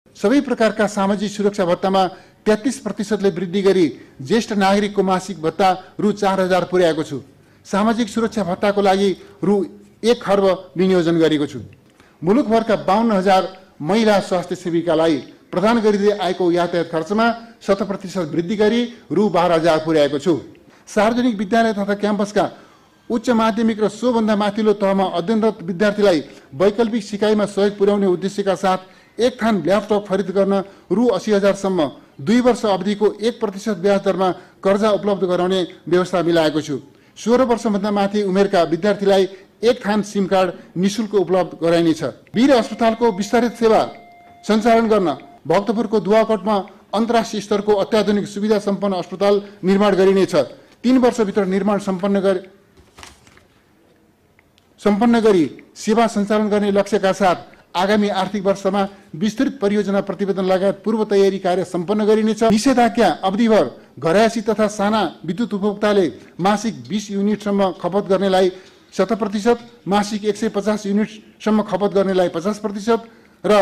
सबै प्रकारका सामाजिक सुरक्षा भत्तामा 33% वृद्धि गरी ज्येष्ठ नागरिकको मासिक भत्ता रु 4000 पुर्याएको छु। सामाजिक सुरक्षा भत्ताको लागि रु 1 खर्ब विनियोजन गरेको छु। मुलुकभरका 52,000 महिला स्वास्थ्य सेविकालाई प्रदान गरिँदै आएको यातायात खर्चमा 7% वृद्धि गरी रु 12,000 पुर्याएको छु। सार्वजनिक विद्यालय तथा क्याम्पसका उच्च माध्यमिक र सोभन्दा माथिल्लो तहमा अध्ययनरत विद्यार्थीलाई वैकल्पिक सिकाइमा सहयोग पुर्याउने उद्देश्यका साथ एक थान ल्यापटप खरिद गर्न रु 80,000 सम्म 2 वर्ष अवधिको 1% ब्याज दरमा कर्जा उपलब्ध गराउने व्यवस्था मिलाएको छु। 16 वर्षभन्दा माथि उमेरका विद्यार्थीलाई एक थान सिम कार्ड निःशुल्क उपलब्ध गराइनेछ। वीर अस्पतालको विस्तारित सेवा सञ्चालन गर्न भक्तपुरको दुवाकोटमा अन्तर्राष्ट्रिय स्तरको अत्याधुनिक सुविधा सम्पन्न अस्पताल निर्माण गरिनेछ। 3 वर्षभित्र निर्माण सम्पन्न गरी सेवा सञ्चालन गर्ने लक्ष्यका साथ आगामी आर्थिक वर्षमा विस्तृत परियोजना प्रतिवेदन लगायत पूर्व तयारी कार्य सम्पन्न गरिनेछ। निषेधाज्ञा अवधिभर घरायसी तथा साना विद्युत उपभोक्ताले मासिक 20 युनिटसम्म खपत गर्नेलाई 100%, मासिक 150 युनिटसम्म खपत गर्नेलाई 50% र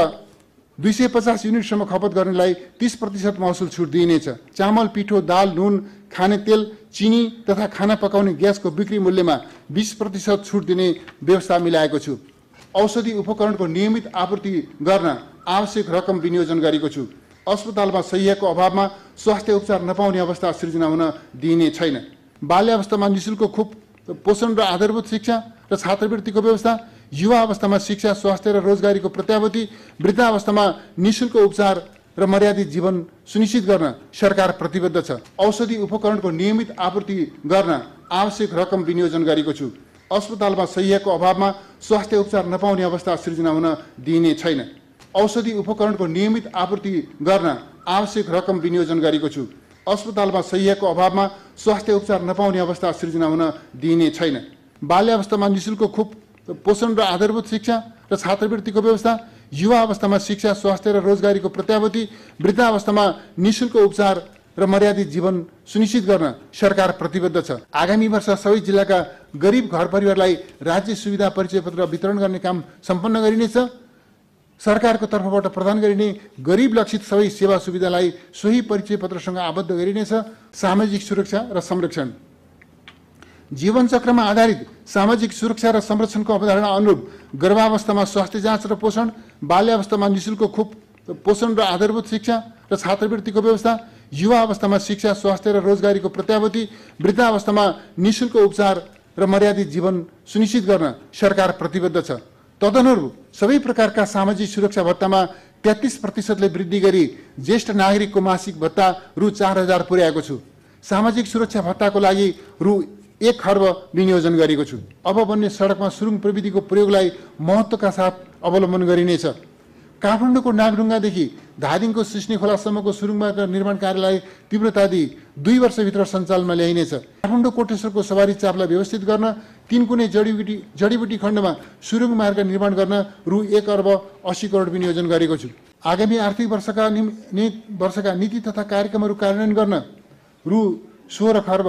250 युनिटसम्म खपत गर्नेलाई 30% महसुल छुट दिइनेछ। चामल, पिठो, दाल, नुन, खाने तेल, चिनी तथा खाना पकाउने ग्यासको बिक्री मूल्यमा 20% छुट दिने व्यवस्था मिलाएको छु। औषधि उपकरणको नियमित आपूर्ति गर्न आवश्यक रकम विनियोजन गरेको छु। अस्पतालमा सहियको अभावमा स्वास्थ्य उपचार नपाउने अवस्था सृजना हुन दिइने छैन। बाल्यावस्थामा निःशुल्क खोप, पोषण र आधारभूत शिक्षा र छात्रवृत्तिको व्यवस्था, युवा अवस्थामा शिक्षा, स्वास्थ्य र रोजगारीको प्रत्याभूति, वृद्धावस्थामा निःशुल्क उपचार र मर्यादित जीवन सुनिश्चित गर्न सरकार प्रतिबद्ध छ। औषधि उपकरणको नियमित आपूर्ति गर्न आवश्यक रकम विनियोजन गरेको छु। अस्पतालमा सहियको अभावमा स्वास्थ्य उपचार नपाउने अवस्था सृजना हुन दिइने छैन। औषधि उपकरणको नियमित आपूर्ति गर्न आवश्यक रकम विनियोजन गरेको छु। अस्पतालमा सहियको अभावमा स्वास्थ्य उपचार नपाउने अवस्था सृजना हुन दिइने छैन। बाल्यावस्थामा निःशुल्क खोप, पोषण र आधारभूत शिक्षा र छात्रवृत्तिको व्यवस्था, युवा अवस्थामा शिक्षा, स्वास्थ्य र रोजगारीको प्रत्याभूति, वृद्धावस्थामा निःशुल्क उपचार र मर्यादित जीवन सुनिश्चित गर्न सरकार प्रतिबद्ध छ। आगामी वर्ष सबै जिल्लाका गरिब घर परिवारलाई राज्य सुविधा परिचय पत्र वितरण गर्ने काम सम्पन्न गरिनेछ। सरकारको तर्फबाट प्रदान गरिने गरिब लक्षित सबै सेवा सुविधालाई सोही परिचय पत्रसँग आबद्ध गरिनेछ। सामाजिक सुरक्षा र संरक्षण। जीवनचक्रमा आधारित सामाजिक सुरक्षा र संरक्षणको अवधारणा अनुरूप गर्भावस्थामा स्वास्थ्य जाँच र पोषण, बाल्यावस्थामा निःशुल्क खोप, पोषण र आधारभूत शिक्षा र छात्रवृत्तिको व्यवस्था, युवा अवस्थामा शिक्षा, स्वास्थ्य र रोजगारीको प्रत्याभूति, वृद्धावस्थामा निःशुल्क उपचार र मर्यादित जीवन सुनिश्चित गर्न सरकार प्रतिबद्ध छ। तदनुरूप सबै प्रकारका सामाजिक सुरक्षा भत्तामा 33% वृद्धि गरी ज्येष्ठ नागरिकको मासिक भत्ता रु 4000 पुर्याएको छु। सामाजिक सुरक्षा भत्ताको लागि रु 1 खर्ब विनियोजन गरेको छु। अब बन्ने सडकमा सुरुङ प्रविधिको प्रयोगलाई महत्त्वका साथ अवलम्बन गरिनेछ। काठमाडौँको नागढुङ्गादेखि धादिङको सिस्ने खोलासम्मको सुरुङ मार्ग निर्माण कार्यलाई तीव्रता दिई 2 वर्षभित्र सञ्चालनमा ल्याइनेछ। काठमाडौँ कोटेश्वरको सवारी चापलाई व्यवस्थित गर्न 3 कुने जडीबुटी खण्डमा सुरुङ मार्ग निर्माण गर्न रु 1 अर्ब 80 करोड विनियोजन गरेको छु। आगामी आर्थिक वर्षका नीति तथा कार्यक्रमहरू कार्यान्वयन गर्न रु 16 खर्ब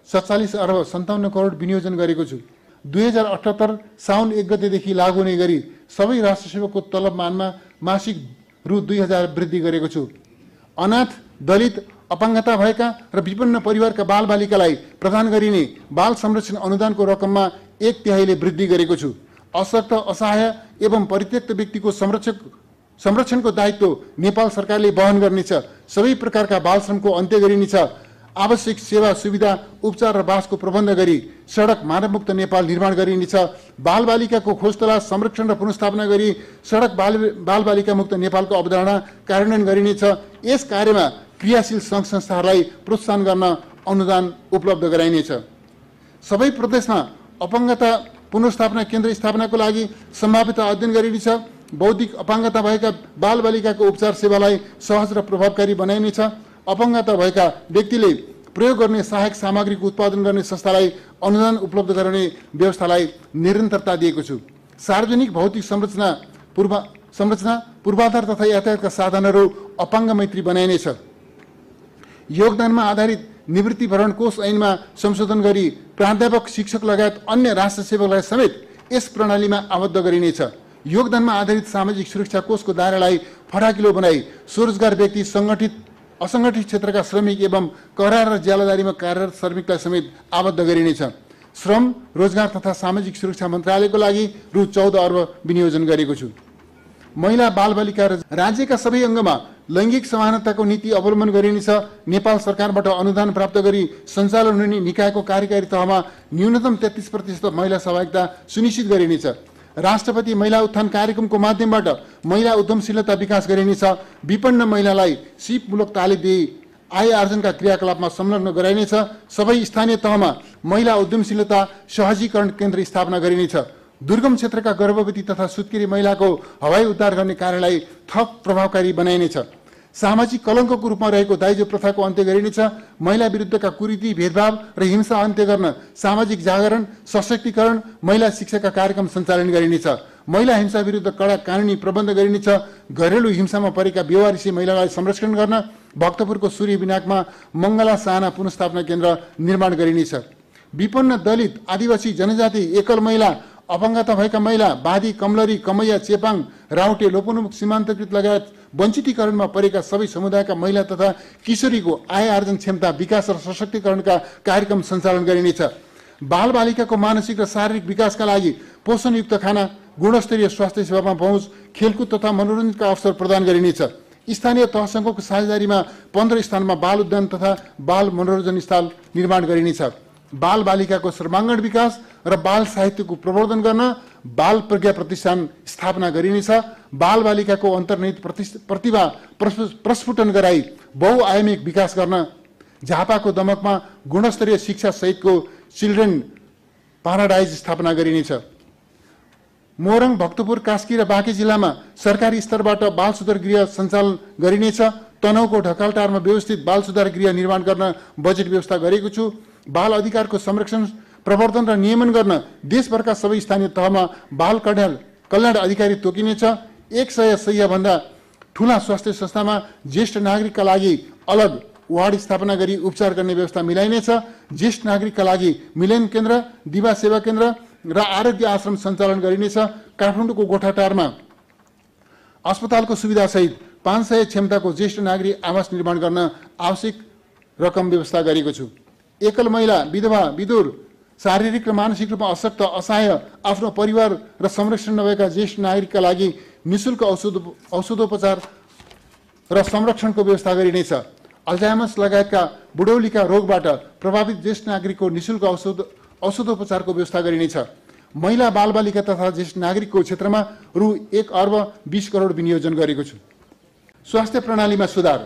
47 अर्ब 57 करोड विनियोजन गरेको छु। 2078 साउन 1 गतेदेखि लागू हुने गरी सबै राष्ट्र सेवकको तलबमानमा मासिक रु 2000 वृद्धि गरेको छु। अनाथ, दलित, अपाङ्गता भएका र विपन्न परिवारका बालबालिकालाई प्रदान गरिने बाल संरक्षण अनुदानको रकममा 1/3 वृद्धि गरेको छु। अशक्त, असहाय एवं परित्यक्त व्यक्तिको संरक्षणको दायित्व नेपाल सरकारले वहन गर्नेछ। सबै प्रकारका बाल श्रमको अन्त्य गरिनेछ। आवश्यक सेवा सुविधा, उपचार र बासको प्रबन्ध गरी सडक मानवमुक्त नेपाल निर्माण गरिनेछ। बालबालिकाको खोज तलास, संरक्षण र पुनर्स्थापना गरी सडक बालबालिका मुक्त नेपालको अवधारणा कार्यान्वयन गरिनेछ। यस कार्यमा क्रियाशील सङ्घ संस्थाहरूलाई प्रोत्साहन गर्न अनुदान उपलब्ध गराइनेछ। सबै प्रदेशमा अपाङ्गता पुनर्स्थापना केन्द्र स्थापनाको लागि सम्भाव्यता अध्ययन गरिनेछ। बौद्धिक अपाङ्गता भएका बालबालिकाको उपचार सेवालाई सहज र प्रभावकारी बनाइनेछ। अपाङ्गता भएका व्यक्तिले प्रयोग गर्ने सहायक सामग्रीको उत्पादन गर्ने संस्थालाई अनुदान उपलब्ध गराउने व्यवस्थालाई निरन्तरता दिएको छु। सार्वजनिक भौतिक संरचना, पूर्वाधार तथा यातायातका साधनहरू अपाङ्ग मैत्री बनाइनेछ। योगदानमा आधारित निवृत्ति भरण कोष ऐनमा संशोधन गरी प्राध्यापक, शिक्षक लगायत अन्य राष्ट्र सेवकलाई समेत यस प्रणालीमा आबद्ध गरिनेछ। योगदानमा आधारित सामाजिक सुरक्षा कोषको दायरालाई फराकिलो बनाई स्वरोजगार व्यक्ति, सङ्गठित असङ्गठित क्षेत्रका श्रमिक एवं करार र ज्यालादारीमा कार्यरत श्रमिकलाई समेत आबद्ध गरिनेछ। श्रम, रोजगार तथा सामाजिक सुरक्षा मन्त्रालयको लागि रु 14 अर्ब विनियोजन गरेको छु। महिला, बालबालिका र राज्यका सबै अङ्गमा लैङ्गिक समानताको नीति अवलम्बन गरिनेछ। नेपाल सरकारबाट अनुदान प्राप्त गरी सञ्चालन हुने निकायको कार्यकारी तहमा न्यूनतम 33% महिला सहभागिता सुनिश्चित गरिनेछ। राष्ट्रपति महिला उत्थान कार्यक्रमको माध्यमबाट महिला उद्यमशीलता विकास गरिनेछ। विपन्न महिलालाई सिपमूलक तालिम दिई आय आर्जनका क्रियाकलापमा संलग्न गराइनेछ। सबै स्थानीय तहमा महिला उद्यमशीलता सहजीकरण केन्द्र स्थापना गरिनेछ। दुर्गम क्षेत्रका गर्भवती तथा सुत्केरी महिलाको हवाई उद्धार गर्ने कार्यलाई थप प्रभावकारी बनाइनेछ। सामाजिक कलङ्कको रूपमा रहेको दाइजो प्रथाको अन्त्य गरिनेछ। महिला विरुद्धका कुरीति, भेदभाव र हिंसा अन्त्य गर्न सामाजिक जागरण, सशक्तिकरण, महिला शिक्षाका कार्यक्रम सञ्चालन गरिनेछ। महिला हिंसा विरुद्ध कडा कानुनी प्रबन्ध गरिनेछ। घरेलु हिंसामा परेका बेवारिसी महिलालाई संरक्षण गर्न भक्तपुरको सूर्य विनाकमा मङ्गला साना पुनर्स्थापना केन्द्र निर्माण गरिनेछ। विपन्न, दलित, आदिवासी, जनजाति, एकल महिला, अपङ्गता भएका महिला, बादी, कमलरी, कमैया, चेपाङ, राउटे, लोपोन्मुख, सीमान्तकृत लगायत वञ्चितीकरणमा परेका सबै समुदायका महिला तथा किशोरीको आय आर्जन क्षमता विकास र सशक्तिकरणका कार्यक्रम सञ्चालन गरिनेछ। बालबालिकाको मानसिक र शारीरिक विकासका लागि पोषणयुक्त खाना, गुणस्तरीय स्वास्थ्य सेवामा पहुँच, खेलकुद तथा मनोरञ्जनका अवसर प्रदान गरिनेछ। स्थानीय तहसँगको साझेदारीमा 15 स्थानमा बाल उद्यान तथा बाल मनोरञ्जन स्थल निर्माण गरिनेछ। बाल बालिकाको सर्वाङ्गीण विकास र बाल साहित्यको प्रवर्धन गर्न बाल प्रज्ञा प्रतिष्ठान स्थापना गरिनेछ। बाल बालिकाको अन्तर्निहित प्रतिभा प्रस्फुटन गराई बहुआयामिक विकास गर्न झापाको दमकमा गुणस्तरीय शिक्षा सहितको चिल्ड्रेन प्याराडाइज स्थापना गरिनेछ। मोरङ, भक्तपुर, कास्की र बाँके जिल्लामा सरकारी स्तरबाट बाल सुधार गृह सञ्चालन गरिनेछ। तनहुको ढकालटारमा व्यवस्थित बाल सुधार गृह निर्माण गर्न बजेट व्यवस्था गरेको छु। बाल अधिकारको संरक्षण, प्रवर्धन र नियमन गर्न देशभरका सबै स्थानीय तहमा बाल कल्याण अधिकारी तोकिनेछ। 100 भन्दा ठूला स्वास्थ्य संस्थामा ज्येष्ठ नागरिकका लागि अलग वार्ड स्थापना गरी उपचार गर्ने व्यवस्था मिलाइनेछ। ज्येष्ठ नागरिकका लागि मिलन केन्द्र, दिवा सेवा केन्द्र र आरोग्य आश्रम सञ्चालन गरिनेछ। काठमाडौँको गोठाटारमा अस्पतालको सुविधासहित 500 क्षमताको ज्येष्ठ नागरिक आवास निर्माण गर्न आवश्यक रकम व्यवस्था गरेको छु। एकल महिला, विधवा, विधुर, शारीरिक र मानसिक रूपमा अशक्त, असहाय, आफ्नो परिवार र संरक्षण नभएका ज्येष्ठ नागरिकका लागि निःशुल्क औषधोपचार र संरक्षणको व्यवस्था गरिनेछ। अल्जाइमस लगायतका बुढौलीका रोगबाट प्रभावित ज्येष्ठ नागरिकको निःशुल्क औषधोपचारको व्यवस्था गरिनेछ। महिला, बालबालिका तथा ज्येष्ठ नागरिकको क्षेत्रमा रु 1 अर्ब 20 करोड विनियोजन गरेको छु। स्वास्थ्य प्रणालीमा सुधार,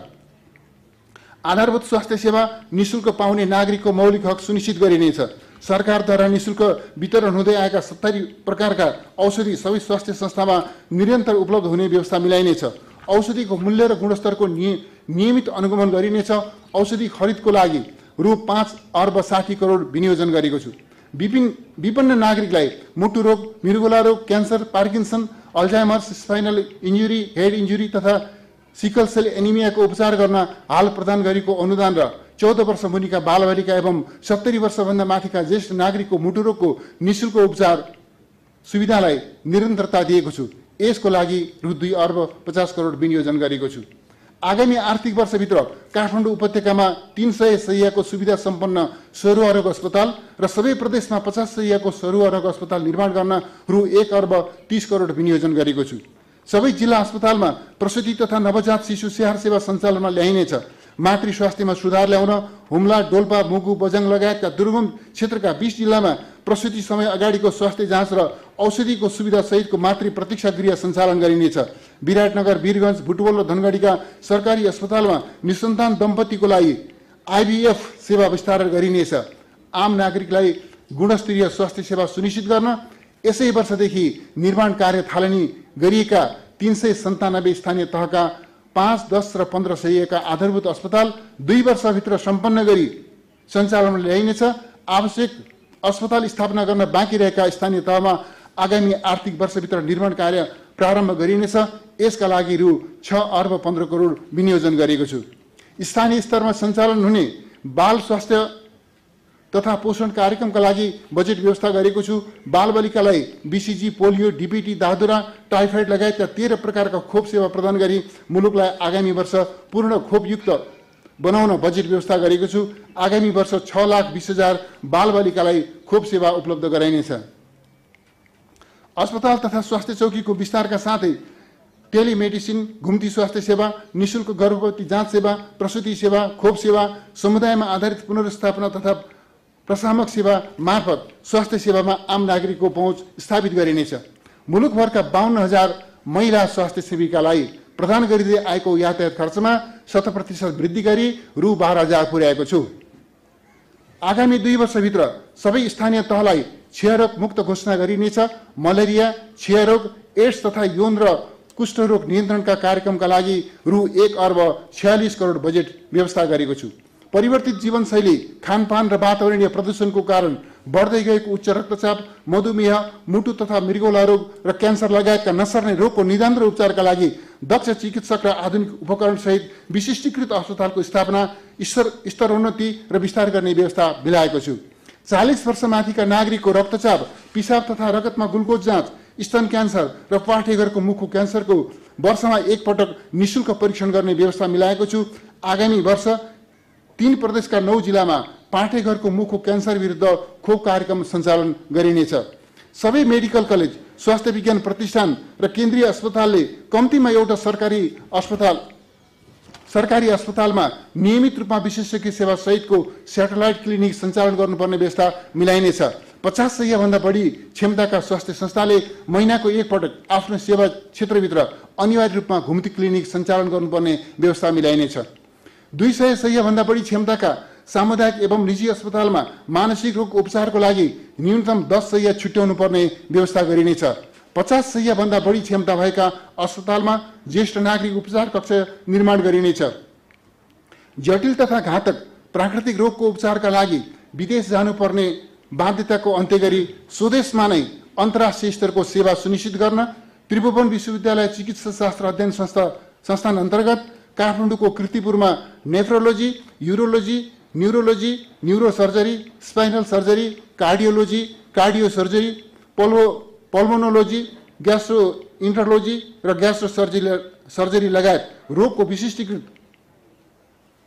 आधारभूत स्वास्थ्य सेवा निःशुल्क पाउने नागरिकको मौलिक हक सुनिश्चित गरिनेछ। सरकारद्वारा निःशुल्क वितरण हुँदै आएका 70 प्रकारका औषधि सबै स्वास्थ्य संस्थामा निरन्तर उपलब्ध हुने व्यवस्था मिलाइनेछ। औषधिको मूल्य र गुणस्तरको नियमित अनुगमन गरिनेछ। औषधि खरिदको लागि रु 5 अर्ब 60 करोड विनियोजन गरेको छु। विपन्न नागरिकलाई मुटु रोग, मृगोला रोग, cancer, Parkinson, Alzheimer's, spinal injury, head injury तथा सिकल सेल एनिमियाको उपचार गर्न हाल प्रदान गरेको अनुदान र 14 वर्ष मुनिका बालबालिका एवं 70 वर्षभन्दा माथिका ज्येष्ठ नागरिकको मुटु रोगको निःशुल्क उपचार सुविधालाई निरन्तरता दिएको छु। यसको लागि रु 2 अर्ब 50 करोड विनियोजन गरेको छु। आगामी आर्थिक वर्षभित्र काठमाडौँ उपत्यकामा 300 शय्याको सुविधा सम्पन्न सरुवा रोग अस्पताल र सबै प्रदेशमा 50 शय्याको सरुवा रोग अस्पताल निर्माण गर्न रु 1 अर्ब 30 करोड विनियोजन गरेको छु। सबै जिल्ला अस्पतालमा प्रसुति तथा नवजात शिशु स्याहार सेवा सञ्चालनमा ल्याइनेछ। मातृ स्वास्थ्यमा सुधार ल्याउन हुम्ला, डोल्पा, मुगु, बझाङ लगायतका दुर्गम क्षेत्रका 20 जिल्लामा प्रसुति समय अगाडिको स्वास्थ्य जाँच र औषधिको सुविधा सहितको मातृ प्रतीक्षा गृह सञ्चालन गरिनेछ। विराटनगर, वीरगञ्ज, बुटवल र धनगढीका सरकारी अस्पतालमा निसन्तान दम्पतिको लागि IVF सेवा विस्तार गरिनेछ। आम नागरिकलाई गुणस्तरीय स्वास्थ्य सेवा सुनिश्चित गर्न यसै वर्षदेखि निर्माण कार्य थालनी गरिएका 397 स्थानीय तहका 5, 10 र 15 शय्याका आधारभूत अस्पताल 2 वर्षभित्र सम्पन्न गरी सञ्चालनमा ल्याइनेछ। आवश्यक अस्पताल स्थापना गर्न बाँकी रहेका स्थानीय तहमा आगामी आर्थिक वर्षभित्र निर्माण कार्य प्रारम्भ गरिनेछ। यसका लागि रु 6 अर्ब 15 करोड विनियोजन गरेको छु। स्थानीय स्तरमा सञ्चालन हुने बाल स्वास्थ्य तथा पोषण कार्यक्रमका लागि बजेट व्यवस्था गरेको छु। बालबालिकालाई बीसीजी, पोलियो, डीपीटी, दादुरा, टाइफाइड लगायतका 13 प्रकारका खोप सेवा प्रदान गरी मुलुकलाई आगामी वर्ष पूर्ण खोपयुक्त बनाउन बजेट व्यवस्था गरेको छु। आगामी वर्ष 6,20,000 बालबालिकालाई खोप सेवा उपलब्ध गराइनेछ। अस्पताल तथा स्वास्थ्य चौकीको विस्तारका साथै टेलिमेडिसिन, घुम्ती स्वास्थ्य सेवा, निशुल्क गर्भवती जाँच सेवा, प्रसुति सेवा, खोप सेवा, समुदायमा आधारित पुनर्स्थापना तथा प्रशामक सेवा मार्फत स्वास्थ्य सेवामा आम नागरिकको पहुँच स्थापित गरिनेछ। मुलुकभरका 52,000 महिला स्वास्थ्य सेविकालाई प्रदान गरिँदै आएको यातायात खर्चमा 7% वृद्धि गरी रु 12,000 पुर्याएको छु। आगामी 2 वर्षभित्र सबै स्थानीय तहलाई क्षयरोग मुक्त घोषणा गरिनेछ। मलेरिया, क्षयरोग, एड्स तथा यौन र कुष्ठरोग नियन्त्रणका कार्यक्रमका लागि रु 1,46 करोड बजेट व्यवस्था गरेको छु। परिवर्तित जीवनशैली, खानपान र वातावरणीय प्रदूषणको कारण बढ्दै गएको उच्च रक्तचाप, मधुमेह, मुटु तथा मृगौला रोग र क्यान्सर लगायतका नसर्ने रोगको निदान र उपचारका लागि दक्ष चिकित्सक र आधुनिक उपकरणसहित विशिष्टीकृत अस्पतालको स्थापना, स्तरोन्नति र विस्तार गर्ने व्यवस्था मिलाएको छु। 40 वर्षमाथिका नागरिकको रक्तचाप, पिसाब तथा रगतमा ग्लुकोज जाँच, स्तन क्यान्सर र पाठेघरको मुखको क्यान्सरको वर्षमा एक पटक निशुल्क परीक्षण गर्ने व्यवस्था मिलाएको छु। आगामी वर्ष 3 प्रदेशका 9 जिल्लामा पाठेघरको मुखको क्यान्सर विरुद्ध खोप कार्यक्रम सञ्चालन गरिनेछ। सबै मेडिकल कलेज, स्वास्थ्य विज्ञान प्रतिष्ठान र केन्द्रीय अस्पतालले कम्तीमा एउटा सरकारी अस्पतालमा नियमित रूपमा विशेषज्ञ सेवा सहितको स्याटेलाइट क्लिनिक सञ्चालन गर्नुपर्ने व्यवस्था मिलाइनेछ। 50 सयभन्दा बढी क्षमताका स्वास्थ्य संस्थाले महिनाको एक पटक आफ्नो सेवा क्षेत्रभित्र अनिवार्य रूपमा घुम्ती क्लिनिक सञ्चालन गर्नुपर्ने व्यवस्था मिलाइनेछ। 200 सयभन्दा बढी क्षमताका सामुदायिक एवं निजी अस्पतालमा मानसिक रोग उपचारको लागि न्यूनतम 10 सय छुट्याउनु पर्ने व्यवस्था गरिनेछ। 50 सयभन्दा बढी क्षमता भएका अस्पतालमा ज्येष्ठ नागरिक उपचार कक्ष निर्माण गरिनेछ। जटिल तथा घातक प्राकृतिक रोगको उपचारका लागि विदेश जानुपर्ने बाध्यताको अन्त्य गरी स्वदेशमा नै अन्तर्राष्ट्रिय स्तरको सेवा सुनिश्चित गर्न त्रिभुवन विश्वविद्यालय चिकित्सा शास्त्र अध्ययन संस्थान अन्तर्गत काठमाडौँको कीर्तिपुरमा nephrology, urology, neurology, neurosurgery, spinal surgery, cardiology, cardio surgery, pulmonology, gastroenterology र ग्यास्ट्रो सर्जरी लगायत रोगको विशिष्टीकृत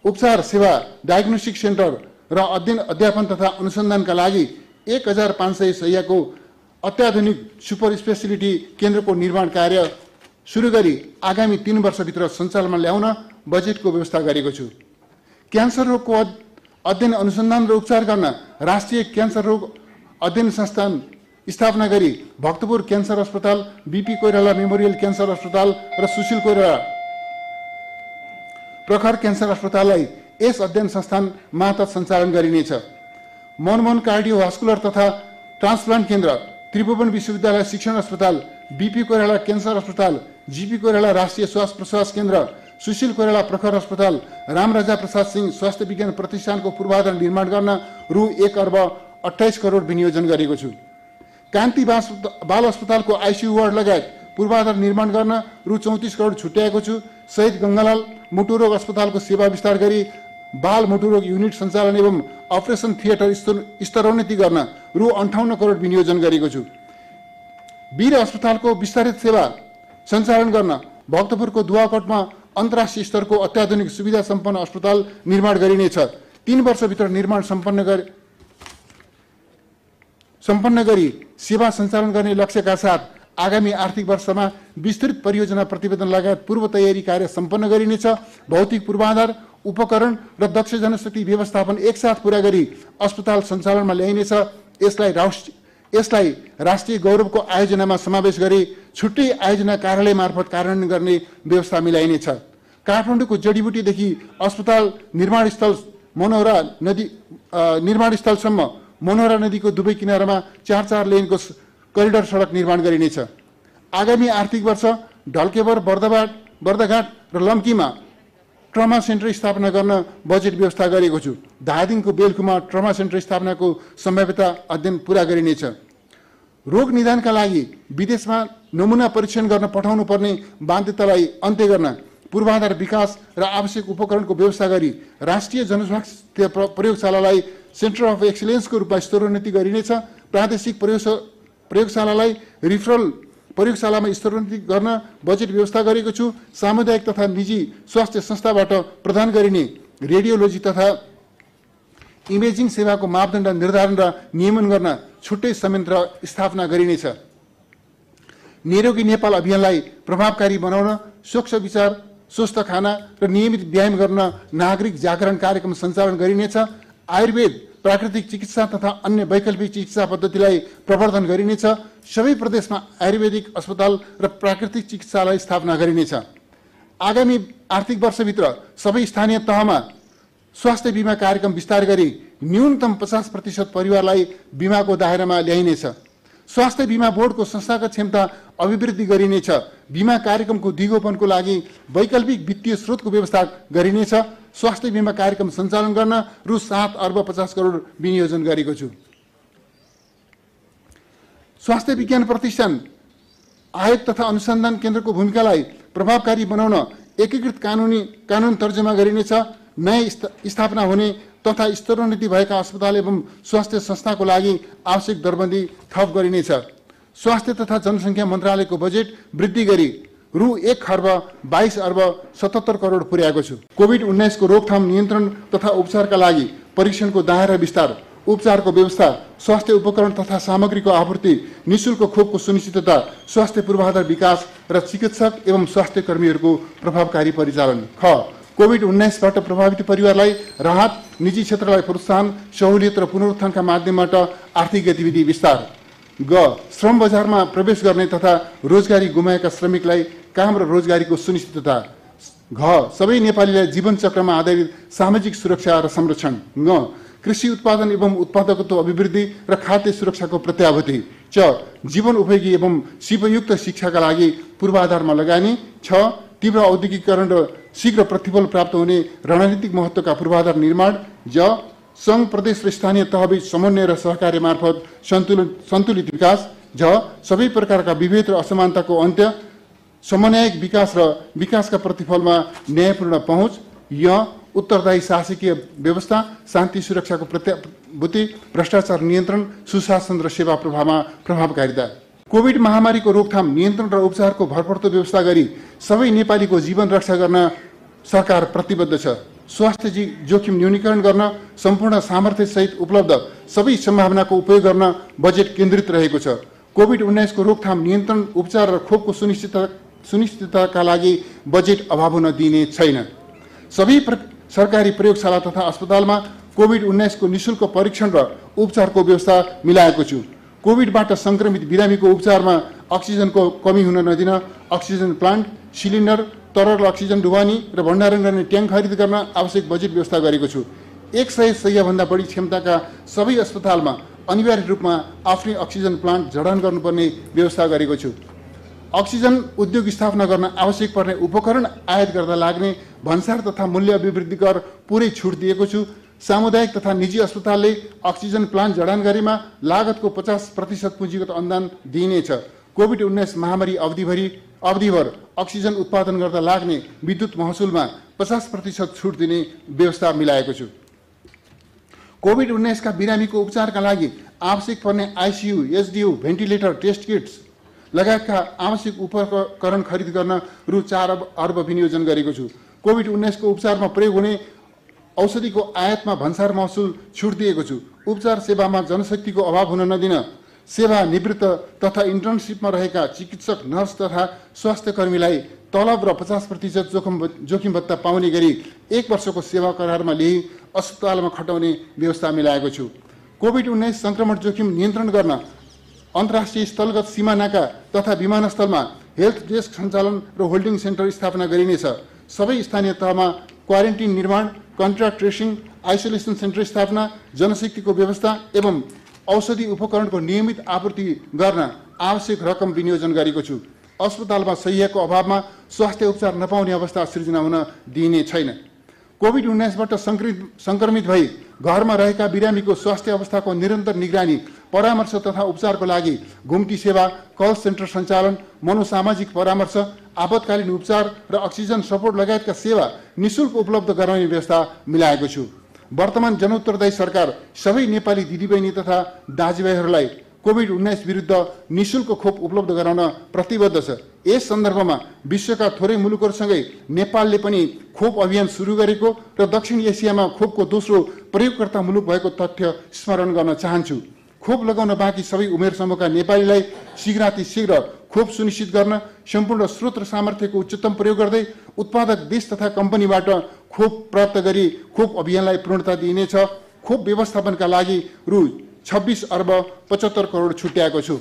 उपचार सेवा, डायग्नोस्टिक सेन्टर र अध्ययन, अध्यापन तथा अनुसन्धानका लागि 1,500 शय्याको अत्याधुनिक सुपर स्पेसिलिटी केन्द्रको निर्माण कार्य सुरु गरी आगामी 3 वर्षभित्र सञ्चालनमा ल्याउन बजेटको व्यवस्था गरेको छु। क्यान्सर रोगको अध्ययन, अनुसन्धान र उपचार गर्न राष्ट्रिय क्यान्सर रोग अध्ययन संस्थान स्थापना गरी भक्तपुर क्यान्सर अस्पताल, बीपी कोइराला मेमोरियल क्यान्सर अस्पताल र सुशील कोइराला प्रखर क्यान्सर अस्पताललाई यस अध्ययन संस्थान मार्फत सञ्चालन गरिनेछ। मनमोहन कार्डियोभास्कुलर तथा ट्रान्सप्लान्ट केन्द्र, त्रिभुवन विश्वविद्यालय शिक्षण अस्पताल, बीपी कोइराला क्यान्सर अस्पताल, जीपी कोइराला राष्ट्रिय श्वास प्रश्वास केन्द्र, सुशील कोइराला प्रखर अस्पताल, रामराजा प्रसाद सिंह स्वास्थ्य विज्ञान प्रतिष्ठानको पूर्वाधार निर्माण गर्न रु 1,28 करोड विनियोजन गरेको छु। कान्ति बाल अस्पतालको आइसियु वार्ड लगायत पूर्वाधार निर्माण गर्न रु 34 करोड छुट्याएको छु। शहीद गङ्गालाल मुटुरोग अस्पतालको सेवा विस्तार गरी बाल मुटुरोग युनिट सञ्चालन एवं अपरेसन थिएटर स्तरोन्नति गर्न रु 58 करोड विनियोजन गरेको छु। वीर अस्पतालको विस्तारित सेवा सञ्चालन गर्न भक्तपुरको दुवाकोटमा अन्तर्राष्ट्रिय स्तरको अत्याधुनिक सुविधा सम्पन्न अस्पताल निर्माण गरिनेछ। 3 वर्षभित्र निर्माण सम्पन्न गरी सेवा सञ्चालन गर्ने लक्ष्यका साथ आगामी आर्थिक वर्षमा विस्तृत परियोजना प्रतिवेदन लगायत पूर्व तयारी कार्य सम्पन्न गरिनेछ। भौतिक पूर्वाधार, उपकरण र दक्ष जनशक्ति व्यवस्थापन एकसाथ पूरा गरी अस्पताल सञ्चालनमा ल्याइनेछ। यसलाई राष्ट्रिय गौरवको आयोजनामा समावेश गरी छुट्टै आयोजना कार्यालय मार्फत कार्यान्वयन गर्ने व्यवस्था मिलाइनेछ। काठमाडौँको जडीबुटीदेखि अस्पताल निर्माणस्थलसम्म मनोहरा नदीको दुवै किनारामा 4 लेनको करिडर सडक निर्माण गरिनेछ। आगामी आर्थिक वर्ष ढल्केवर, बर्दघाट र लम्कीमा ट्रमा सेन्टर स्थापना गर्न बजेट व्यवस्था गरेको छु। धादिङको बेलकुमा ट्रमा सेन्टर स्थापनाको सम्भाव्यता अध्ययन पूरा गरिनेछ। रोग निदानका लागि विदेशमा नमुना परीक्षण गर्न पठाउनु पर्ने बाध्यतालाई अन्त्य गर्न पूर्वाधार विकास र आवश्यक उपकरणको व्यवस्था गरी राष्ट्रिय जनस्वास्थ्य प्रयोगशालालाई सेन्टर अफ एक्सिलेन्सको रूपमा स्तरोन्नति गरिनेछ। प्रादेशिक प्रयोगशालालाई रिफरल प्रयोगशालामा स्तरोन्नति गर्न बजेट व्यवस्था गरेको छु। सामुदायिक तथा निजी स्वास्थ्य संस्थाबाट प्रदान गरिने रेडियोलोजी तथा इमेजिङ सेवाको मापदण्ड निर्धारण र नियमन गर्न छुट्टै संयन्त्र स्थापना गरिनेछ। निरोगी नेपाल अभियानलाई प्रभावकारी बनाउन स्वच्छ विचार, स्वस्थ खाना र नियमित व्यायाम गर्न नागरिक जागरण कार्यक्रम सञ्चालन गरिनेछ। आयुर्वेद, प्राकृतिक चिकित्सा तथा अन्य वैकल्पिक चिकित्सा पद्धतिलाई प्रवर्धन गरिनेछ। सबै प्रदेशमा आयुर्वेदिक अस्पताल र प्राकृतिक चिकित्सालय स्थापना गरिनेछ। आगामी आर्थिक वर्षभित्र सबै स्थानीय तहमा स्वास्थ्य बीमा कार्यक्रम विस्तार गरी न्यूनतम 50% परिवारलाई बीमाको दायरामा ल्याइनेछ। स्वास्थ्य बीमा बोर्डको संस्थागत क्षमता अभिवृद्धि गरिनेछ। बीमा कार्यक्रमको दिगोपनको लागि वैकल्पिक वित्तीय स्रोतको व्यवस्था गरिनेछ। स्वास्थ्य बीमा कार्यक्रम सञ्चालन गर्न रु 7 अर्ब 50 करोड विनियोजन गरेको छु। स्वास्थ्य विज्ञान प्रतिष्ठान आयोग तथा अनुसन्धान केन्द्रको भूमिकालाई प्रभावकारी बनाउन एकीकृत कानुन तर्जुमा गरिनेछ। नयाँ स्थापना हुने तथा स्तरोन्नति भएका अस्पताल एवं स्वास्थ्य संस्थाको लागि आवश्यक दरबन्दी थप गरिनेछ। स्वास्थ्य तथा जनसङ्ख्या मन्त्रालयको बजेट वृद्धि गरी रु 1 खर्ब 22 अर्ब 77 करोड पुर्याएको छु। कोभिड-19 को रोकथाम, नियन्त्रण तथा उपचारका लागि परीक्षणको दायरा विस्तार, उपचारको व्यवस्था, स्वास्थ्य उपकरण तथा सामग्रीको आपूर्ति, निःशुल्क खोपको सुनिश्चितता, स्वास्थ्य पूर्वाधार विकास र चिकित्सक एवं स्वास्थ्य कर्मीहरूको प्रभावकारी परिचालन। ख कोभिड-19बाट प्रभावित परिवारलाई राहत, निजी क्षेत्रलाई प्रोत्साहन, सहुलियत र पुनरुत्थानका माध्यमबाट आर्थिक गतिविधि विस्तार। ग श्रम बजारमा प्रवेश गर्ने तथा रोजगारी गुमाएका श्रमिकलाई काम र रोजगारीको सुनिश्चितता। घ सबै नेपालीलाई जीवन चक्रमा आधारित सामाजिक सुरक्षा र संरक्षण। ङ कृषि उत्पादन एवं उत्पादकत्व अभिवृद्धि र खाद्य सुरक्षाको प्रत्याभूति। च जीवन उपयोगी एवं सिपयुक्त शिक्षाका लागि पूर्वाधारमा लगानी। छ तीव्र औद्योगिकीकरण र शीघ्र प्रतिफल प्राप्त हुने रणनीतिक महत्त्वका पूर्वाधार निर्माण। ज सङ्घ, प्रदेश र स्थानीय तहबीच समन्वय र सहकार्य मार्फत सन्तुलित विकास। झ सबै प्रकारका विभेद र असमानताको अन्त्य, समन्वयिक विकास र विकासका प्रतिफलमा न्यायपूर्ण पहुँच। य उत्तरदायी शासकीय व्यवस्था, शान्ति सुरक्षाको प्रत्याभूति, भ्रष्टाचार नियन्त्रण, सुशासन र सेवा प्रभावमा प्रभावकारिता। कोभिड महामारीको रोकथाम, नियन्त्रण र उपचारको भरपर्दो व्यवस्था गरी सबै नेपालीको जीवन रक्षा गर्न सरकार प्रतिबद्ध छ। स्वास्थ्य जोखिम न्यूनीकरण गर्न सम्पूर्ण सामर्थ्यसहित उपलब्ध सबै सम्भावनाको उपयोग गर्न बजेट केन्द्रित रहेको छ। कोभिड-19 को रोकथाम, नियन्त्रण, उपचार र खोपको सुनिश्चितताका लागि बजेट अभाव हुन दिइने छैन। सबै सरकारी प्रयोगशाला तथा अस्पतालमा कोभिड-19 को निःशुल्क परीक्षण र उपचारको व्यवस्था मिलाएको छु। कोभिडबाट संक्रमित बिरामीको उपचारमा अक्सिजनको कमी हुन नदिन अक्सिजन प्लान्ट, सिलिन्डर, तरल अक्सिजन ढुवानी र भण्डारण गर्ने ट्याङ्क खरिद गर्न आवश्यक बजेट व्यवस्था गरेको छु। 100 शय्याभन्दा बढी क्षमताका सबै अस्पतालमा अनिवार्य रूपमा आफ्नै अक्सिजन प्लान्ट जडान गर्नुपर्ने व्यवस्था गरेको छु। अक्सिजन उद्योग स्थापना गर्न आवश्यक पर्ने उपकरण आयात गर्दा लाग्ने भन्सार तथा मूल्य अभिवृद्धि कर पुरै छुट दिएको छु। सामुदायिक तथा निजी अस्पतालले अक्सिजन प्लान्ट जडान गरेमा लागतको 50% पुँजीगत अनुदान दिइनेछ। कोभिड-19 महामारी अवधिभर अक्सिजन उत्पादन गर्दा लाग्ने विद्युत महसुलमा 50% छुट दिने व्यवस्था मिलाएको छु। कोभिड-19 का बिरामीको उपचारका लागि आवश्यक पर्ने आइसियु, एसडियु, भेन्टिलेटर, टेस्ट किट्स लगायतका आवश्यक उपकरण खरिद गर्न रु 4 अर्ब विनियोजन गरेको छु। कोभिड-19 को उपचारमा प्रयोग हुने औषधिको आयातमा भन्सार महसुल छुट दिएको छु। उपचार सेवामा जनशक्तिको अभाव हुन नदिन सेवा निवृत्त तथा इन्टर्नसिपमा रहेका चिकित्सक, नर्स तथा स्वास्थ्य कर्मीलाई तलब र 50% जोखिम भत्ता पाउने गरी 1 वर्षको सेवा करारमा ल्याई अस्पतालमा खटाउने व्यवस्था मिलाएको छु। कोभिड-19 संक्रमण जोखिम नियन्त्रण गर्न अन्तर्राष्ट्रिय स्थलगत सीमा नाका तथा विमानस्थलमा हेल्थ डेस्क सञ्चालन र होल्डिङ सेन्टर स्थापना गरिनेछ। सबै स्थानीय तहमा क्वारेन्टिन निर्माण, कन्ट्र्याक्ट ट्रेसिङ, आइसोलेसन सेन्टर स्थापना, जनशक्तिको व्यवस्था एवं औषधि उपकरणको नियमित आपूर्ति गर्न आवश्यक रकम विनियोजन गरेको छु। अस्पतालमा शय्याको अभावमा स्वास्थ्य उपचार नपाउने अवस्था सृजना हुन दिइने छैन। कोभिड-19बाट संक्रमित भई घरमा रहेका बिरामीको स्वास्थ्य अवस्थाको निरन्तर निगरानी परामर्श तथा उपचारको लागि घुम्टी सेवा, कल सेन्टर सञ्चालन, मनोसामाजिक परामर्श, आपतकालीन उपचार र अक्सिजन सपोर्ट लगायतका सेवा निःशुल्क उपलब्ध गराउने व्यवस्था मिलाएको छु। वर्तमान जनउत्तरदायी सरकार सबै नेपाली दिदीबहिनी तथा दाजुभाइहरूलाई कोभिड-19 विरुद्ध निःशुल्क खोप उपलब्ध गराउन प्रतिबद्ध छ। यस सन्दर्भमा विश्वका थोरै मुलुकहरूसँगै नेपालले पनि खोप अभियान सुरु गरेको र दक्षिण एसियामा खोपको दोस्रो प्रयोगकर्ता मुलुक भएको तथ्य स्मरण गर्न चाहन्छु। खोप लगाउन बाँकी सबै उमेर समूहका नेपालीलाई शीघ्रातिशीघ्र खोप सुनिश्चित गर्न सम्पूर्ण स्रोत र सामर्थ्यको उच्चतम प्रयोग गर्दै उत्पादक देश तथा कम्पनीबाट खोप प्राप्त गरी खोप अभियानलाई पूर्णता दिइनेछ। खोप व्यवस्थापनका लागि रु 26 अर्ब 75 करोड छुट्याएको छु।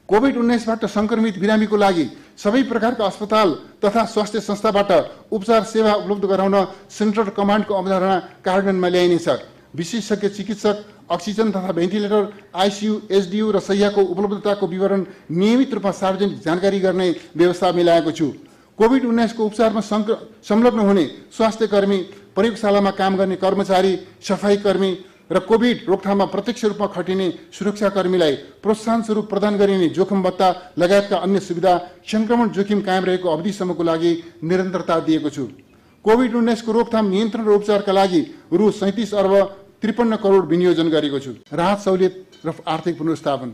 कोभिड-19बाट संक्रमित बिरामीको लागि सबै प्रकारका अस्पताल तथा स्वास्थ्य संस्थाबाट उपचार सेवा उपलब्ध गराउन सेन्ट्रल कमान्डको अवधारणा कार्यान्वयनमा ल्याइनेछ। विशेषज्ञ चिकित्सक, अक्सिजन तथा भेन्टिलेटर, आइसियु, एसडियु र शय्याको उपलब्धताको विवरण नियमित रूपमा सार्वजनिक जानकारी गर्ने व्यवस्था मिलाएको छु। कोभिड-19 को उपचारमा संलग्न हुने स्वास्थ्य कर्मी, प्रयोगशालामा काम गर्ने कर्मचारी, सफाई कर्मी र कोभिड रोकथाममा प्रत्यक्ष रूपमा खटिने सुरक्षाकर्मीलाई प्रोत्साहन स्वरूप प्रदान गरिने जोखिम भत्ता लगायतका अन्य सुविधा संक्रमण जोखिम कायम रहेको अवधिसम्मको लागि निरन्तरता दिएको छु। कोभिड-19 को रोकथाम, नियन्त्रण र उपचारका लागि रु 37 अर्ब 53 करोड विनियोजन गरेको छु। राहत सहुलियत र आर्थिक पुनर्स्थापन।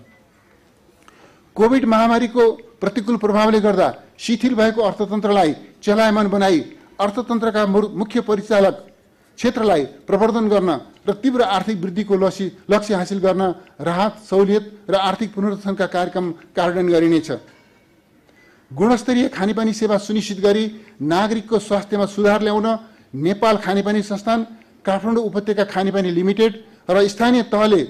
कोभिड महामारीको प्रतिकूल प्रभावले गर्दा शिथिल भएको अर्थतन्त्रलाई चलायमान बनाई अर्थतन्त्रका मुख्य परिचालक क्षेत्रलाई प्रवर्धन गर्न र तीव्र आर्थिक वृद्धिको लक्ष्य हासिल गर्न राहत सहुलियत र आर्थिक पुनरुत्थानका कार्यक्रम कार्यान्वयन गरिनेछ। गुणस्तरीय खानेपानी सेवा सुनिश्चित गरी नागरिकको स्वास्थ्यमा सुधार ल्याउन नेपाल खानेपानी संस्थान, काठमाडौँ उपत्यका खानेपानी लिमिटेड र स्थानीय तहले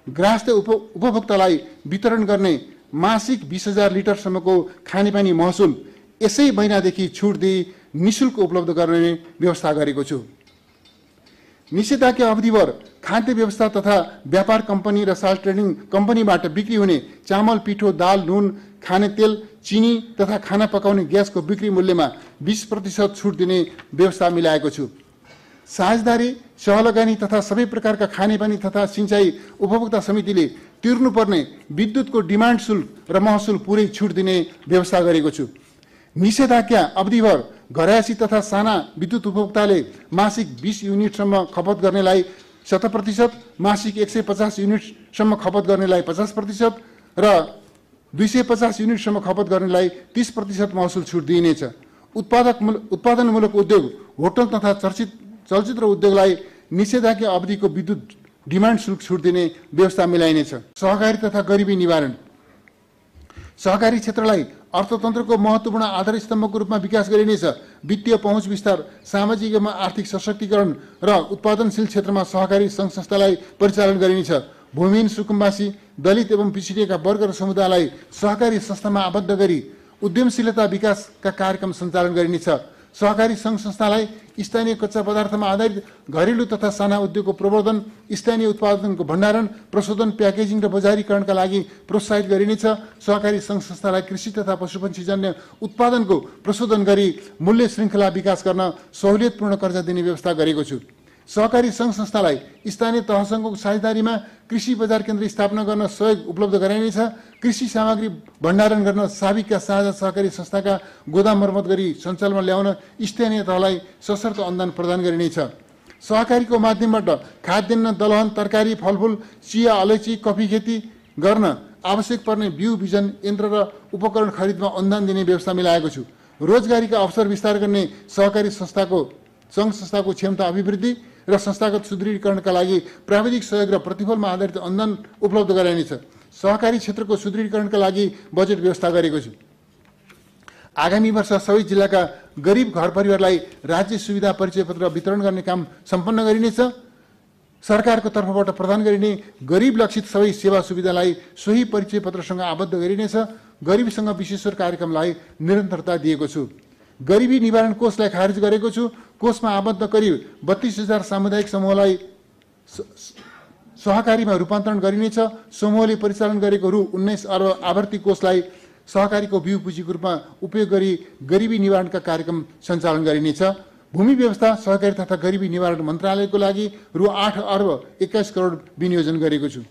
ग्राहस्थ उपभोक्तालाई वितरण गर्ने मासिक 20,000 लिटरसम्मको खानेपानी महसुल यसै महिनादेखि छुट दिई निःशुल्क उपलब्ध गर्ने व्यवस्था गरेको छु। निषेधाज्ञा अवधिभर खाद्य व्यवस्था तथा व्यापार कम्पनी र साल ट्रेडिङ कम्पनीबाट बिक्री हुने चामल, पिठो, दाल, नुन, खाने तेल, चिनी तथा खाना पकाउने ग्यासको बिक्री मूल्यमा 20% छुट दिने व्यवस्था मिलाएको छु। साझेदारी, सहलगानी तथा सबै प्रकारका खानेपानी तथा सिंचाई उपभोक्ता समितिले तिर्नुपर्ने विद्युतको डिमान्ड शुल्क र महसुल पुरै छुट दिने व्यवस्था गरेको छु। निषेधाज्ञा अवधिभर घरायसी तथा साना विद्युत उपभोक्ताले मासिक 20 युनिटसम्म खपत गर्नेलाई 100%, मासिक 150 युनिटसम्म खपत गर्नेलाई 50% र 250 युनिटसम्म खपत गर्नेलाई 30% महसुल छुट दिइनेछ। उत्पादनमूलक उद्योग, होटल तथा चलचित्र उद्योगलाई निषेधाज्ञा अवधिको विद्युत डिमान्ड शुल्क छुट दिने व्यवस्था मिलाइनेछ। सहकारी तथा गरिबी निवारण। सहकारी क्षेत्रलाई अर्थतन्त्रको महत्त्वपूर्ण आधार स्तम्भको रूपमा विकास गरिनेछ। वित्तीय पहुँच विस्तार, सामाजिक एवं आर्थिक सशक्तिकरण र उत्पादनशील क्षेत्रमा सहकारी सङ्घ संस्थालाई परिचालन गरिनेछ। भूमिहीन, सुकुम्बासी, दलित एवं पिछडिएका वर्ग र समुदायलाई सहकारी संस्थामा आबद्ध गरी उद्यमशीलता विकासका कार्यक्रम सञ्चालन गरिनेछ। सहकारी सङ्घ संस्थालाई स्थानीय कच्चा पदार्थमा आधारित घरेलु तथा साना उद्योगको प्रवर्धन, स्थानीय उत्पादनको भण्डारण, प्रशोधन, प्याकेजिङ र बजारीकरणका लागि प्रोत्साहित गरिनेछ। सहकारी सङ्घ संस्थालाई कृषि तथा पशुपक्षीजन्य उत्पादनको प्रशोधन गरी मूल्य श्रृङ्खला विकास गर्न सहुलियतपूर्ण कर्जा दिने व्यवस्था गरेको छु। सहकारी सङ्घ संस्थालाई स्थानीय तहसँगको साझेदारीमा कृषि बजार केन्द्र स्थापना गर्न सहयोग उपलब्ध गराइनेछ। कृषि सामग्री भण्डारण गर्न साबिकका साझा सहकारी संस्थाका गोदाम मर्मत गरी सञ्चालनमा ल्याउन स्थानीय तहलाई सशर्त अनुदान प्रदान गरिनेछ। सहकारीको माध्यमबाट खाद्यान्न, दलहन, तरकारी, फलफुल, चिया, अलैँची, कफी खेती गर्न आवश्यक पर्ने बिउ, बिजन, यन्त्र र उपकरण खरिदमा अनुदान दिने व्यवस्था मिलाएको छु। रोजगारीका अवसर विस्तार गर्ने सहकारी सङ्घ संस्थाको क्षमता अभिवृद्धि र संस्थागत सुदृढीकरणका लागि प्राविधिक सहयोग र प्रतिफलमा आधारित अनुदान उपलब्ध गराइनेछ। सहकारी क्षेत्रको सुदृढीकरणका लागि बजेट व्यवस्था गरेको छु। आगामी वर्ष सबै जिल्लाका गरिब घर परिवारलाई राज्य सुविधा परिचय पत्र वितरण गर्ने काम सम्पन्न गरिनेछ। सरकारको तर्फबाट प्रदान गरिने गरिब लक्षित सबै सेवा सुविधालाई सोही परिचय पत्रसँग आबद्ध गरिनेछ। गरिबीसँग विशेषकर कार्यक्रमलाई निरन्तरता दिएको छु। गरिबी निवारण कोषलाई खारेज गरेको छु। कोषमा आबद्ध करिब 32,000 सामुदायिक समूहलाई सहकारीमा रूपान्तरण गरिनेछ। समूहले परिचालन गरेको रु 19 अर्ब आवर्ती कोषलाई सहकारीको बिउ पुँजीको रूपमा उपयोग गरी गरिबी निवारणका कार्यक्रम सञ्चालन गरिनेछ। भूमि व्यवस्था सहकारी तथा गरिबी निवारण मन्त्रालयको लागि रु 8 अर्ब 21 करोड विनियोजन गरेको छु।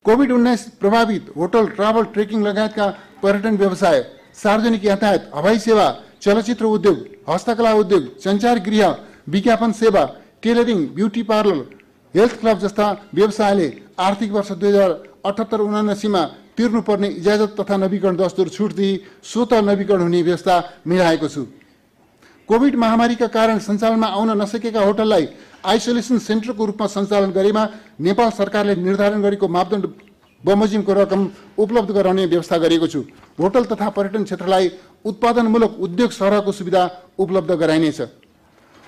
कोभिड-19 प्रभावित होटल, ट्राभल, ट्रेकिङ लगायतका पर्यटन व्यवसाय, सार्वजनिक यातायात, हवाई सेवा, चलचित्र उद्योग, हस्तकला उद्योग, सञ्चार गृह, विज्ञापन सेवा, tailoring, beauty parlour, health club जस्ता व्यवसायले आर्थिक वर्ष 2078-79 मा तिर्नुपर्ने इजाजत तथा नवीकरण दस्तुर छुटदेखि स्वतः नवीकरण हुने व्यवस्था मिलाएको छु। कोभिड महामारीका कारण सञ्चालनमा आउन नसकेका होटललाई आइसोलेसन सेन्टरको रूपमा सञ्चालन गरेमा नेपाल सरकारले निर्धारण गरेको मापदण्ड बमोजिमको रकम उपलब्ध गराउने व्यवस्था गरेको छु। होटल तथा पर्यटन क्षेत्रलाई उत्पादनमूलक उद्योग सरहको सुविधा उपलब्ध गराइनेछ।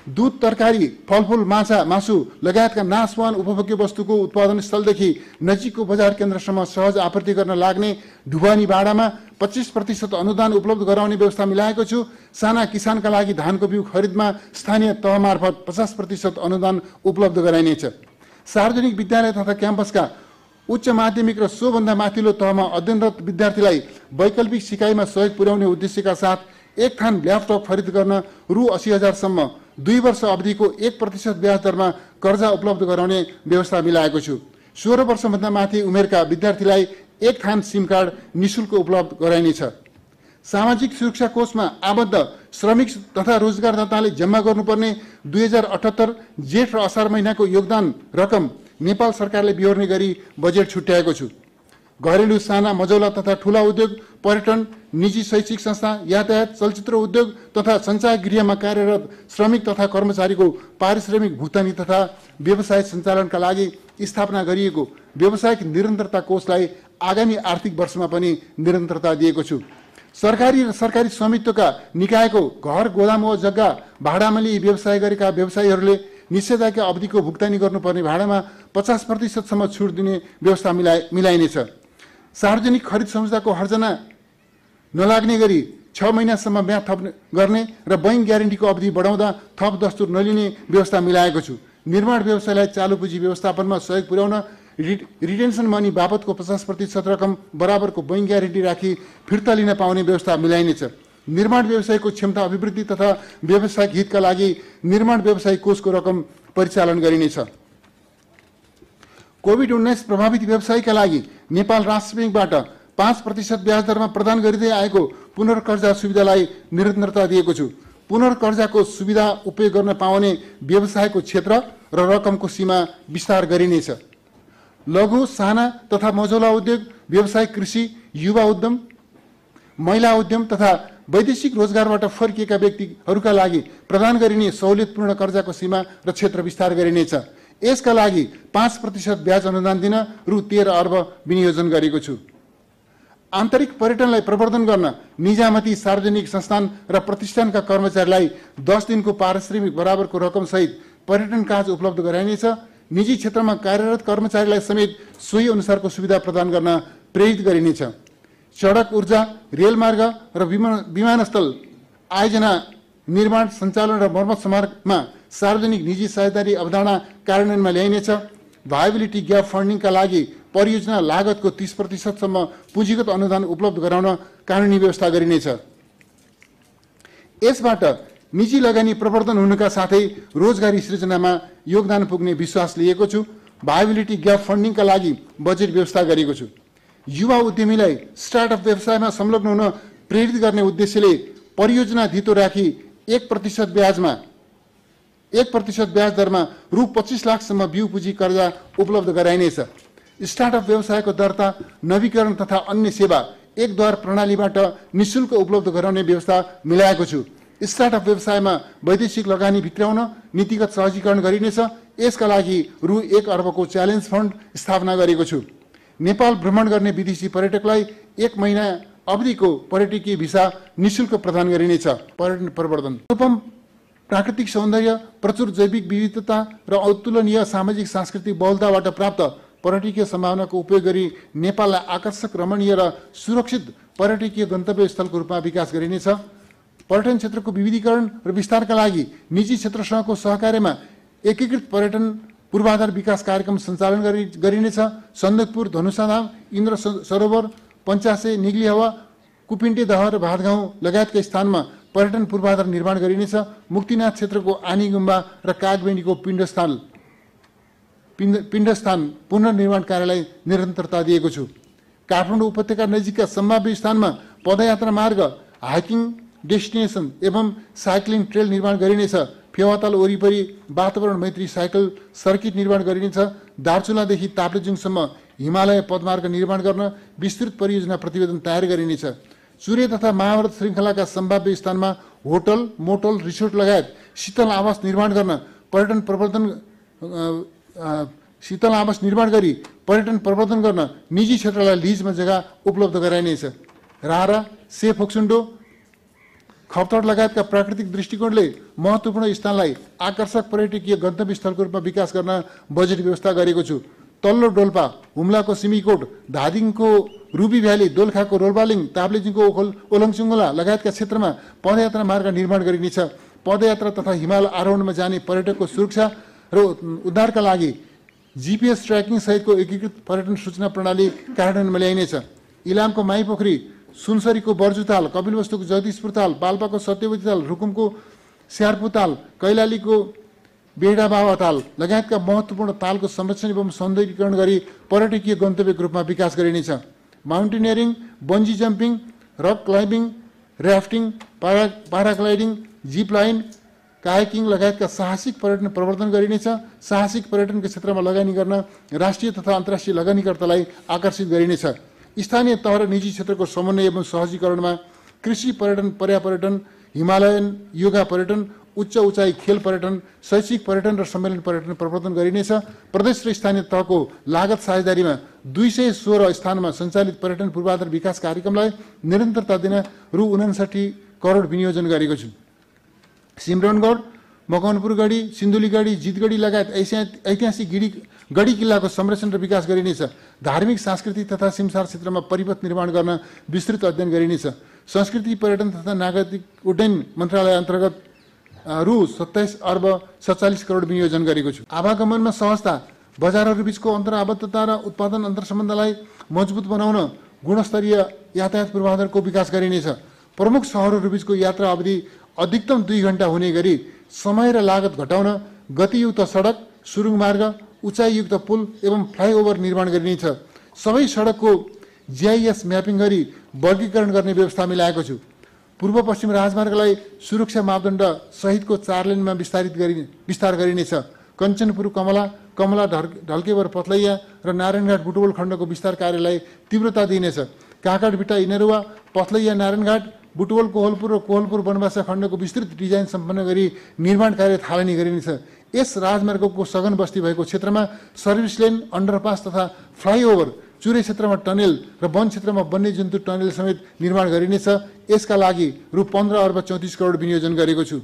दूध, तरकारी, फलफूल, माछा, मासु लगायतका नाशवान उपभोग्य वस्तुको उत्पादन स्थलदेखि नजिकको बजार केन्द्रसम्म सहज आपूर्ति गर्न लाग्ने ढुवानी भाडामा 25% अनुदान उपलब्ध गराउने व्यवस्था मिलाएको छु। साना किसानका लागि धानको बिउ खरिदमा स्थानीय तह मार्फत 50% अनुदान उपलब्ध गराइनेछ। सार्वजनिक विद्यालय तथा क्याम्पसका उच्च माध्यमिक र सोभन्दा माथिल्लो तहमा अध्ययनरत विद्यार्थीलाई वैकल्पिक सिकाइमा सहयोग पुर्याउने उद्देश्यका साथ एक थान ल्यापटप खरिद गर्न रु 80,000 सम्म 2 वर्ष अवधिको 1% ब्याज दरमा कर्जा उपलब्ध गराउने व्यवस्था मिलाएको छु। 16 वर्षभन्दा माथि उमेरका विद्यार्थीलाई एक थान सिम कार्ड निःशुल्क उपलब्ध गराइनेछ। सामाजिक सुरक्षा कोषमा आबद्ध श्रमिक तथा रोजगारदाताले जम्मा गर्नुपर्ने 2078 जेठ र असार महिनाको योगदान रकम नेपाल सरकारले बिहोर्ने गरी बजेट छुट्याएको छु। घरेलु, साना, मझौला तथा ठूला उद्योग, पर्यटन, निजी शैक्षिक संस्था, यातायात, चलचित्र उद्योग तथा सञ्चार गृहमा कार्यरत श्रमिक तथा कर्मचारीको पारिश्रमिक भुक्तानी तथा व्यवसाय सञ्चालनका लागि स्थापना गरिएको व्यावसायिक निरन्तरता कोषलाई आगामी आर्थिक वर्षमा पनि निरन्तरता दिएको छु। सरकारी र सरकारी स्वामित्वका निकायको घर, गोदाम वा जग्गा भाडामा लिई व्यवसाय गरेका व्यवसायीहरूले निषेधाज्ञा अवधिको भुक्तानी गर्नुपर्ने भाडामा 50% सम्म छुट दिने व्यवस्था मिलाइनेछ। सार्वजनिक खरिद संस्थाको हर्जना नलाग्ने गरी 6 महिनासम्म ब्याज थप गर्ने र बैंक ग्यारेन्टीको अवधि बढाउँदा थप दस्तुर नलिने व्यवस्था मिलाएको छु। निर्माण व्यवसायलाई चालु पुँजी व्यवस्थापनमा सहयोग पुर्याउन रिटेन्सन मनी बापतको 50% रकम बराबरको बैंक ग्यारेन्टी राखी फिर्ता लिन पाउने व्यवस्था मिलाइनेछ। निर्माण व्यवसायको क्षमता अभिवृद्धि तथा व्यावसायिक हितका लागि निर्माण व्यवसाय कोषको रकम परिचालन गरिनेछ। कोभिड-19 प्रभावित व्यवसायका लागि नेपाल राष्ट्र ब्याङ्कबाट 5% ब्याज दरमा प्रदान गरिँदै आएको पुनर्कर्जा सुविधालाई निरन्तरता दिएको छु। पुनर्कर्जाको सुविधा उपयोग गर्न पाउने व्यवसायको क्षेत्र र रकमको सीमा विस्तार गरिनेछ। लघु, साना तथा मझौला उद्योग, व्यवसाय, कृषि, युवा उद्यम, महिला उद्यम तथा वैदेशिक रोजगारबाट फर्किएका व्यक्तिहरूका लागि प्रदान गरिने सहुलियतपूर्ण कर्जाको सीमा र क्षेत्र विस्तार गरिनेछ। यसका लागि 5% ब्याज अनुदान दिन रु 13 अर्ब विनियोजन गरेको छु। आन्तरिक पर्यटनलाई प्रवर्धन गर्न निजामती सार्वजनिक संस्थान र प्रतिष्ठानका कर्मचारीलाई 10 दिनको पारिश्रमिक बराबरको रकम सहित पर्यटन कार्ड उपलब्ध गराइनेछ। निजी क्षेत्रमा कार्यरत कर्मचारीलाई समेत सोही अनुसारको सुविधा प्रदान गर्न प्रेरित गरिनेछ। सडक, ऊर्जा, रेलमार्ग र विमानस्थल आयोजना, निर्माण, सञ्चालन र मर्मत समारोहमा सार्वजनिक निजी साझेदारी अवधारणा कार्यान्वयनमा ल्याइनेछ। भायबिलिटी ग्याप फन्डिङका लागि परियोजना लागतको 30% सम्म पुँजीगत अनुदान उपलब्ध गराउन कानुनी व्यवस्था गरिनेछ। यसबाट निजी लगानी प्रवर्धन हुनुका साथै रोजगारी सृजनामा योगदान पुग्ने विश्वास लिएको छु। भायबिलिटी ग्याप फन्डिङका लागि बजेट व्यवस्था गरेको छु। युवा उद्यमीलाई स्टार्टअप व्यवसायमा संलग्न हुन प्रेरित गर्ने उद्देश्यले परियोजना धितो राखी 1% ब्याज दरमा रु 25 लाखसम्म बिउ पुँजी कर्जा उपलब्ध गराइनेछ। स्टार्टअप व्यवसायको दर्ता, नवीकरण तथा अन्य सेवा एकद्वार प्रणालीबाट निःशुल्क उपलब्ध गराउने व्यवस्था मिलाएको छु। स्टार्टअप व्यवसायमा वैदेशिक लगानी भित्राउन नीतिगत सहजीकरण गरिनेछ। यसका लागि रु 1 अर्बको च्यालेन्ज फन्ड स्थापना गरेको छु। नेपाल भ्रमण गर्ने विदेशी पर्यटकलाई 1 महिना अवधिको पर्यटकीय भिसा निःशुल्क प्रदान गरिनेछ। पर्यटन प्रवर्धन, अनुपम प्राकृतिक सौन्दर्य, प्रचुर जैविक विविधता र अतुलनीय सामाजिक सांस्कृतिक बहुलताबाट प्राप्त पर्यटकीय सम्भावनाको उपयोग गरी नेपाललाई आकर्षक, रमणीय र सुरक्षित पर्यटकीय गन्तव्य स्थलको रूपमा विकास गरिनेछ। पर्यटन क्षेत्रको विविधीकरण र विस्तारका लागि निजी क्षेत्रसँगको सहकार्यमा एकीकृत पर्यटन पूर्वाधार विकास कार्यक्रम सञ्चालन गरिनेछ। सन्दकपुर, धनुषाधाम, इन्द्र सरोवर, पञ्चासे, निग्ली हावा, कुपिन्टे दह र भातगाउँ लगायतका स्थानमा पर्यटन पूर्वाधार निर्माण गरिनेछ। मुक्तिनाथ क्षेत्रको आनी गुम्बा र कागबेनीको पिण्डस्थान पुनर्निर्माण कार्यलाई निरन्तरता दिएको छु। काठमाडौँ उपत्यका नजिकका सम्भाव्य स्थानमा पदयात्रा मार्ग, हाइकिङ डेस्टिनेसन एवं साइक्लिङ ट्रेल निर्माण गरिनेछ। फेवाताल वरिपरि वातावरण मैत्री साइकल सर्किट निर्माण गरिनेछ। दार्चुलादेखि ताप्लेजुङसम्म हिमालय पदमार्ग निर्माण गर्न विस्तृत परियोजना प्रतिवेदन तयार गरिनेछ। सूर्य तथा महाभारत श्रृङ्खलाका सम्भाव्य स्थानमा होटल, मोटल, रिसोर्ट लगायत शीतल आवास निर्माण गरी पर्यटन प्रवर्धन गर्न निजी क्षेत्रलाई लिजमा जग्गा उपलब्ध गराइनेछ। रारा, सेफोक्सुन्डो, खप्तड लगायतका प्राकृतिक दृष्टिकोणले महत्त्वपूर्ण स्थानलाई आकर्षक पर्यटकीय गन्तव्य स्थलको रूपमा विकास गर्न बजेट व्यवस्था गरेको छु। तल्लो डोल्पा, हुम्लाको सिमीकोट, धादिङको रुबी भ्याली, दोलखाको रोल्पालिङ, ताप्लेजुङको ओलङचुङ्गोला लगायतका क्षेत्रमा पदयात्रा मार्ग निर्माण गरिनेछ। पदयात्रा तथा हिमाल आरोहणमा जाने पर्यटकको सुरक्षा र उद्धारका लागि GPS ट्र्याकिङ सहितको एकीकृत पर्यटन सूचना प्रणाली कार्यान्वयनमा ल्याइनेछ। इलामको माईपोखरी, सुनसरीको बर्जुताल, कपिलवस्तुको जगदीशपुर ताल, पाल्पाको सत्यवती ताल, रुकुमको स्यार्पु ताल, कैलालीको बेडा बाबा ताल लगायतका महत्त्वपूर्ण तालको संरक्षण एवं सौन्दर्यीकरण गरी पर्यटकीय गन्तव्यको रूपमा विकास गरिनेछ। Mountaineering, bungee jumping, rock climbing, rafting, paragliding, zip line, kayaking लगायतका साहसिक पर्यटन प्रवर्धन गरिनेछ। साहसिक पर्यटनको क्षेत्रमा लगानी गर्न राष्ट्रिय तथा अन्तर्राष्ट्रिय लगानीकर्तालाई आकर्षित गरिनेछ। स्थानीय तह र निजी क्षेत्रको समन्वय एवं सहजीकरणमा कृषि पर्यटन, पर्यापर्यटन, हिमालयन योगा पर्यटन, उच्च उचाइ खेल पर्यटन, शैक्षिक पर्यटन र सम्मेलन पर्यटन प्रवर्धन गरिनेछ। प्रदेश र स्थानीय तहको लागत साझेदारीमा 216 स्थानमा सञ्चालित पर्यटन पूर्वाधार विकास कार्यक्रमलाई निरन्तरता दिन रु 59 करोड विनियोजन गरेको छु। सिमरनगढ, मकवानपुर गढी, सिन्धुली गढी, जितगढी लगायत ऐतिहासिक गढी किल्लाको संरक्षण र विकास गरिनेछ। धार्मिक, सांस्कृतिक तथा सिमसार क्षेत्रमा परिपथ निर्माण गर्न विस्तृत अध्ययन गरिनेछ। संस्कृति, पर्यटन तथा नागरिक उड्डयन मन्त्रालय अन्तर्गत रु 27 अर्ब 47 करोड विनियोजन गरेको छु। आवागमनमा सहजता, बजारहरूबीचको अन्तराबद्धता र उत्पादन अन्तरसम्बन्धलाई मजबुत बनाउन गुणस्तरीय यातायात पूर्वाधारको विकास गरिनेछ। प्रमुख सहरहरूबीचको यात्रा अवधि अधिकतम 2 घण्टा हुने गरी समय र लागत घटाउन गतियुक्त सडक, सुरुङ मार्ग, उचाइयुक्त पुल एवं फ्लाइओभर निर्माण गरिनेछ। सबै सडकको GIS म्यापिङ गरी वर्गीकरण गर्ने व्यवस्था मिलाएको छु। पूर्व पश्चिम राजमार्गलाई सुरक्षा मापदण्ड सहितको 4 लेनमा विस्तार गरिनेछ। कञ्चनपुर कमला, कमला ढल्केवर पथलैया र नारायणघाट बुटवल खण्डको विस्तार कार्यलाई तीव्रता दिइनेछ। काँकडभिट्टा इनरुवा, पथलैया नारायणघाट, बुटवल कोहलपुर र कोहलपुर बनवासा खण्डको विस्तृत डिजाइन सम्पन्न गरी निर्माण कार्य थालनी गरिनेछ। यस राजमार्गको सघन बस्ती भएको क्षेत्रमा सर्भिस लेन, अन्डरपास तथा फ्लाइओभर, चुरे क्षेत्रमा टनेल र वन क्षेत्रमा वन्यजन्तु टनेल समेत निर्माण गरिनेछ। यसका लागि रु 15 अर्ब 34 करोड विनियोजन गरेको छु।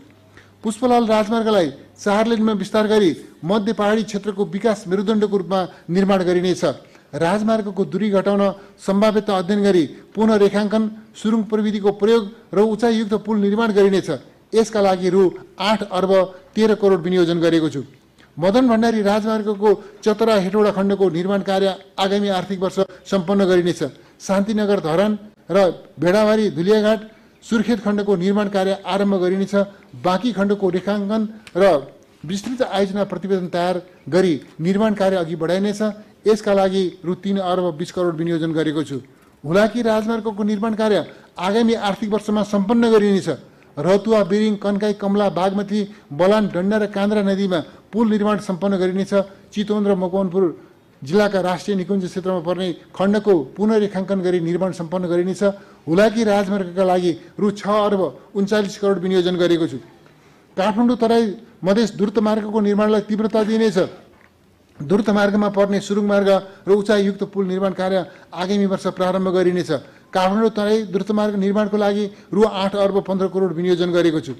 पुष्पलाल राजमार्गलाई 4 लेनमा विस्तार गरी मध्य पहाडी क्षेत्रको विकास मेरुदण्डको रूपमा निर्माण गरिनेछ। राजमार्गको दूरी घटाउन सम्भाव्यता अध्ययन गरी पुनः रेखाङ्कन, सुरुङ प्रविधिको प्रयोग र उचाइयुक्त पुल निर्माण गरिनेछ। यसका लागि रु 8 अर्ब 13 करोड विनियोजन गरेको छु। मदन भण्डारी राजमार्गको चतरा हेटौडा खण्डको निर्माण कार्य आगामी आर्थिक वर्ष सम्पन्न गरिनेछ। शान्तिनगर धरान र भेडाबारी धुलियाघाट सुर्खेत खण्डको निर्माण कार्य आरम्भ गरिनेछ। बाँकी खण्डको रेखाङ्कन र विस्तृत आयोजना प्रतिवेदन तयार गरी निर्माण कार्य अघि बढाइनेछ। यसका लागि रु 3 अर्ब 20 करोड विनियोजन गरेको छु। हुलाकी राजमार्गको निर्माण कार्य आगामी आर्थिक वर्षमा सम्पन्न गरिनेछ। रतुवा, बिरिङ, कन्काई, कमला, बागमती, बलान, डन्डा र कान्द्रा नदीमा पुल निर्माण सम्पन्न गरिनेछ। चितवन र मकवानपुर जिल्लाका राष्ट्रिय निकुञ्ज क्षेत्रमा पर्ने खण्डको पुनर्रेखाङ्कन गरी निर्माण सम्पन्न गरिनेछ। हुलाकी राजमार्गका लागि रु 6 अर्ब 39 करोड विनियोजन गरेको छु। काठमाडौँ तराई मधेस द्रुत मार्गको निर्माणलाई तीव्रता दिइनेछ। द्रुत मार्गमा पर्ने सुरुङ मार्ग र उचाइयुक्त पुल निर्माण कार्य आगामी वर्ष प्रारम्भ गरिनेछ। काठमाडौँ तराई द्रुत मार्ग निर्माणको लागि रु 8 अर्ब 15 करोड विनियोजन गरेको छु।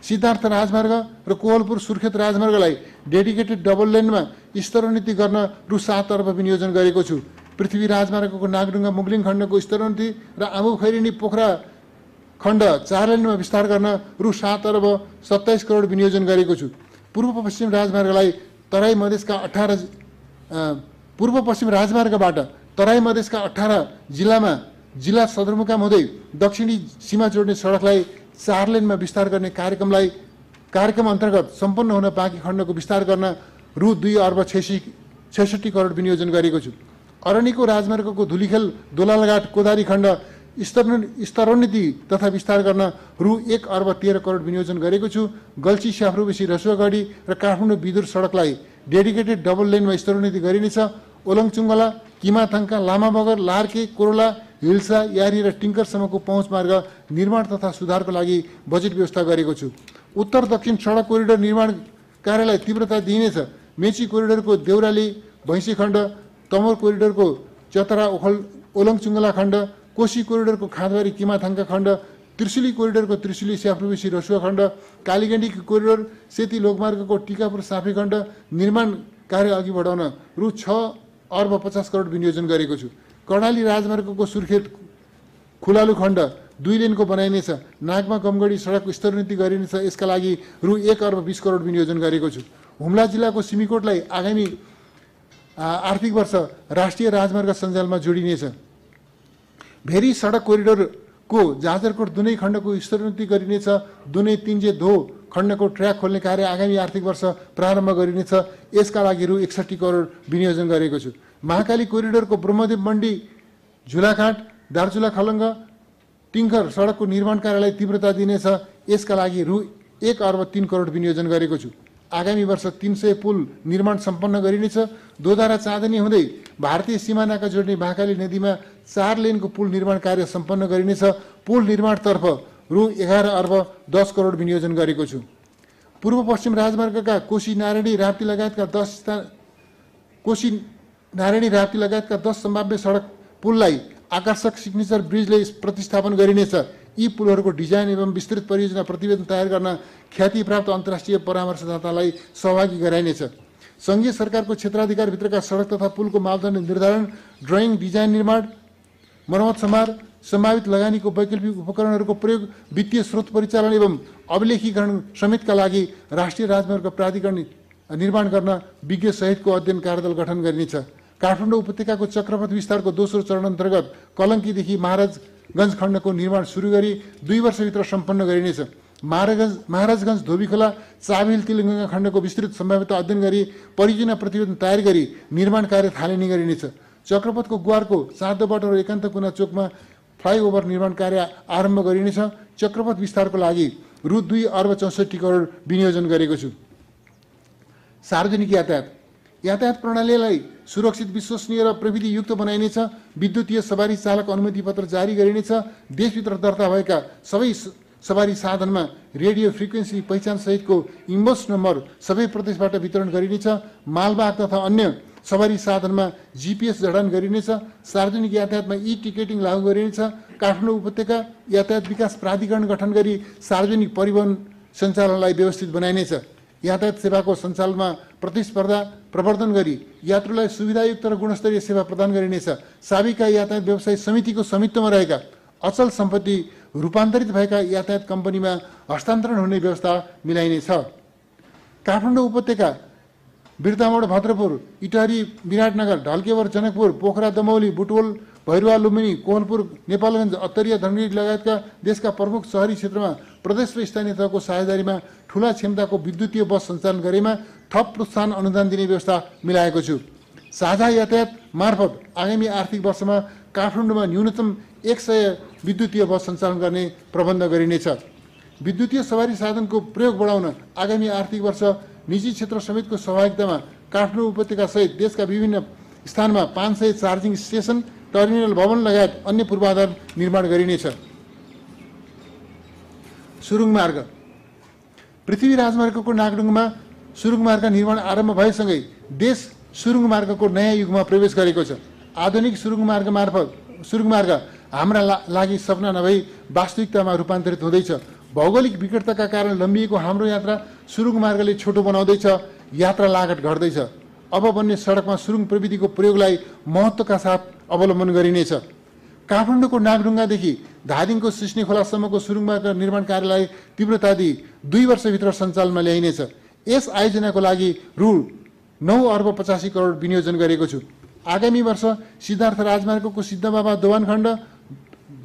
सिद्धार्थ राजमार्ग र कोहलपुर सुर्खेत राजमार्गलाई डेडिकेटेड डबल लेनमा स्तरोन्नति गर्न रु 7 अर्ब विनियोजन गरेको छु। पृथ्वी राजमार्गको नागडुङ्गा मुगलिङ खण्डको स्तरोन्नति र आम्बु खैरेनी पोखरा खण्ड 4 लेनमा विस्तार गर्न रु 7 अर्ब 27 करोड विनियोजन गरेको छु। पूर्व पश्चिम राजमार्गबाट तराई मधेसका 18 जिल्लामा जिल्ला सदरमुकाम हुँदै दक्षिणी सीमा जोड्ने सडकलाई 4 लेनमा विस्तार गर्ने कार्यक्रम अन्तर्गत सम्पन्न हुन बाँकी खण्डको विस्तार गर्न रु 2 अर्ब 66 करोड विनियोजन गरेको छु। अरनिको राजमार्गको धुलीखेल दोलालघाट कोदारी खण्ड स्तरोन्नति तथा विस्तार गर्न रु 1 अर्ब 13 करोड विनियोजन गरेको छु। गल्ची स्याफ्रुबेसी रसुवागढी र काठमाडौँ बिदुर सडकलाई डेडिकेटेड डबल लेनमा स्तरोन्नति गरिनेछ। ओलङचुङ्गला, किमाथाङका, लामाबगर, लार्के, कोरोला, हिल्सा, यारी र टिङ्करसम्मको पहुँच मार्ग निर्माण तथा सुधारको लागि बजेट व्यवस्था गरेको छु। उत्तर दक्षिण सडक कोरिडोर निर्माण कार्यलाई तीव्रता दिइनेछ। मेची कोरिडोरको देउराली भैँसी खण्ड, तमोर कोरिडोरको चतरा ओलङचुङ्गला खण्ड, कोशी कोरिडोरको खाँदबारी किमाथाङका खण्ड, त्रिशुली कोरिडोरको त्रिशुली स्याफ्रुबेसी रसुवा खण्ड, कालीगण्डी कोरिडोर सेती लोकमार्गको टिकापुर साफे खण्ड निर्माण कार्य अघि बढाउन रु 6 अर्ब 50 करोड विनियोजन गरेको छु। कर्णाली राजमार्गको सुर्खेत खुलालु खण्ड 2 लेनको बनाइनेछ। नागमा कमगढी सडक स्तरोन्नति गरिनेछ। यसका लागि रु 1 अर्ब 20 करोड विनियोजन गरेको छु। हुम्ला जिल्लाको सिमीकोटलाई आगामी आर्थिक वर्ष राष्ट्रिय राजमार्ग सञ्जालमा जोडिनेछ। भेरी सडक कोरिडोरको जाजरकोट दुनै खण्डको स्तरोन्नति गरिनेछ। दुनै तिन्जे धो खण्डको ट्र्याक खोल्ने कार्य आगामी आर्थिक वर्ष प्रारम्भ गरिनेछ। यसका लागि रु 61 करोड विनियोजन गरेको छु। महाकाली कोरिडोरको ब्रह्मदेव मण्डी झुलाघाट दार्चुला खलङ्ग टिङ्कर सडकको निर्माण कार्यलाई तीव्रता दिनेछ। यसका लागि रु 1 अर्ब 3 करोड विनियोजन गरेको छु। आगामी वर्ष 300 पुल निर्माण सम्पन्न गरिनेछ। दोधारा चाँदनी हुँदै भारतीय सिमानाका जोड्ने महाकाली नदीमा 4 लेनको पुल निर्माण कार्य सम्पन्न गरिनेछ। पुल निर्माणतर्फ रु 11 अर्ब 10 करोड विनियोजन गरेको छु। पूर्व पश्चिम राजमार्गका कोशी नारायणी राप्ती लगायतका 10 सम्भाव्य सडक पुललाई आकर्षक सिग्नेचर ब्रिजले प्रतिस्थापन गरिनेछ। यी पुलहरूको डिजाइन एवं विस्तृत परियोजना प्रतिवेदन तयार गर्न ख्यातिप्राप्त अन्तर्राष्ट्रिय परामर्शदातालाई सहभागी गराइनेछ। सङ्घीय सरकारको क्षेत्राधिकारभित्रका सडक तथा पुलको मापदण्ड निर्धारण, ड्रइङ, डिजाइन, निर्माण, मर्मत सम्हार, सम्भावित लगानीको वैकल्पिक उपकरणहरूको प्रयोग, वित्तीय स्रोत परिचालन एवं अभिलेखीकरण समेतका लागि राष्ट्रिय राजमार्ग प्राधिकरण निर्माण गर्न विज्ञ सहितको अध्ययन कार्यदल गठन गरिनेछ। काठमाडौँ उपत्यकाको चक्रपथ विस्तारको दोस्रो चरण अन्तर्गत कलङ्कीदेखि महाराजगञ्ज खण्डको निर्माण सुरु गरी 2 वर्षभित्र सम्पन्न गरिनेछ। महाराजगञ्ज धोबीखोला चाबिल तिलगङ्गा खण्डको विस्तृत सम्भाव्यता अध्ययन गरी परियोजना प्रतिवेदन तयार गरी निर्माण कार्य थालनी गरिनेछ। चक्रपथको गुवारको चाँदो बाटो र एकान्त कुना चोकमा फ्लाइओभर निर्माण कार्य आरम्भ गरिनेछ। चक्रपथ विस्तारको लागि रु 2 अर्ब 64 करोड विनियोजन गरेको छु। सार्वजनिक यातायात प्रणालीलाई सुरक्षित, विश्वसनीय र प्रविधियुक्त बनाइनेछ। विद्युतीय सवारी चालक अनुमति पत्र जारी गरिनेछ। देशभित्र दर्ता भएका सबै सवारी साधनमा रेडियो फ्रिक्वेन्सी पहिचान सहितको इम्बोस नम्बर सबै प्रदेशबाट वितरण गरिनेछ। मालवाहक तथा अन्य सवारी साधनमा GPS जडान गरिनेछ। सार्वजनिक यातायातमा टिकेटिङ लागू गरिनेछ। काठमाडौँ उपत्यका यातायात विकास प्राधिकरण गठन गरी सार्वजनिक परिवहन सञ्चालनलाई व्यवस्थित बनाइनेछ। यातायात सेवाको सञ्चालनमा प्रतिस्पर्धा प्रवर्धन गरी यात्रुलाई सुविधायुक्त र गुणस्तरीय सेवा प्रदान गरिनेछ। साविका यातायात व्यवसाय समितिको स्वामित्वमा रहेका अचल सम्पत्ति रूपान्तरित भएका यातायात कम्पनीमा हस्तान्तरण हुने व्यवस्था मिलाइनेछ। काठमाडौँ उपत्यका बिर्तामोड, भद्रपुर, इटहरी, विराटनगर, ढल्केवर, जनकपुर, पोखरा, दमौली, बुटवल, भैरुवा, लुम्बिनी, कोहलपुर, नेपालगञ्ज, अत्तरिया, धनगढी लगायतका देशका प्रमुख शहरी क्षेत्रमा प्रदेश र स्थानीय तहको साझेदारीमा ठूला क्षमताको विद्युतीय बस सञ्चालन गरेमा थप प्रोत्साहन अनुदान दिने व्यवस्था मिलाएको छु। साझा यातायात मार्फत आगामी आर्थिक वर्षमा काठमाडौँमा न्यूनतम 100 विद्युतीय बस सञ्चालन गर्ने प्रबन्ध गरिनेछ। विद्युतीय सवारी साधनको प्रयोग बढाउन आगामी आर्थिक वर्ष निजी क्षेत्र समेतको सहभागितामा काठमाडौँ उपत्यका सहित देशका विभिन्न स्थानमा 500 चार्जिङ स्टेसन, टर्मिनल भवन लगायत अन्य पूर्वाधार निर्माण गरिनेछ। सुरुङ मार्ग। पृथ्वी राजमार्गको नागडुङमा सुरुङ मार्ग निर्माण आरम्भ भएसँगै देश सुरुङ मार्गको नयाँ युगमा प्रवेश गरेको छ। आधुनिक सुरुङ मार्ग हाम्रा लागि सपना नभई वास्तविकतामा रूपान्तरित हुँदैछ। भौगोलिक विकटताका कारण लम्बिएको हाम्रो यात्रा सुरुङ मार्गले छोटो बनाउँदैछ। यात्रा लागत घट्दैछ। अब बन्ने सडकमा सुरुङ प्रविधिको प्रयोगलाई महत्त्वका साथ अवलम्बन गरिनेछ। काठमाडौँको नागढुङ्गादेखि धादिङको सिस्ने खोलासम्मको सुरुङ मार्ग निर्माण कार्यलाई तीव्रता दिई 2 वर्षभित्र सञ्चालनमा ल्याइनेछ। यस आयोजनाको लागि रु 9 अर्ब 85 करोड विनियोजन गरेको छु। आगामी वर्ष सिद्धार्थ राजमार्गको सिद्धबाबा दोभान खण्ड,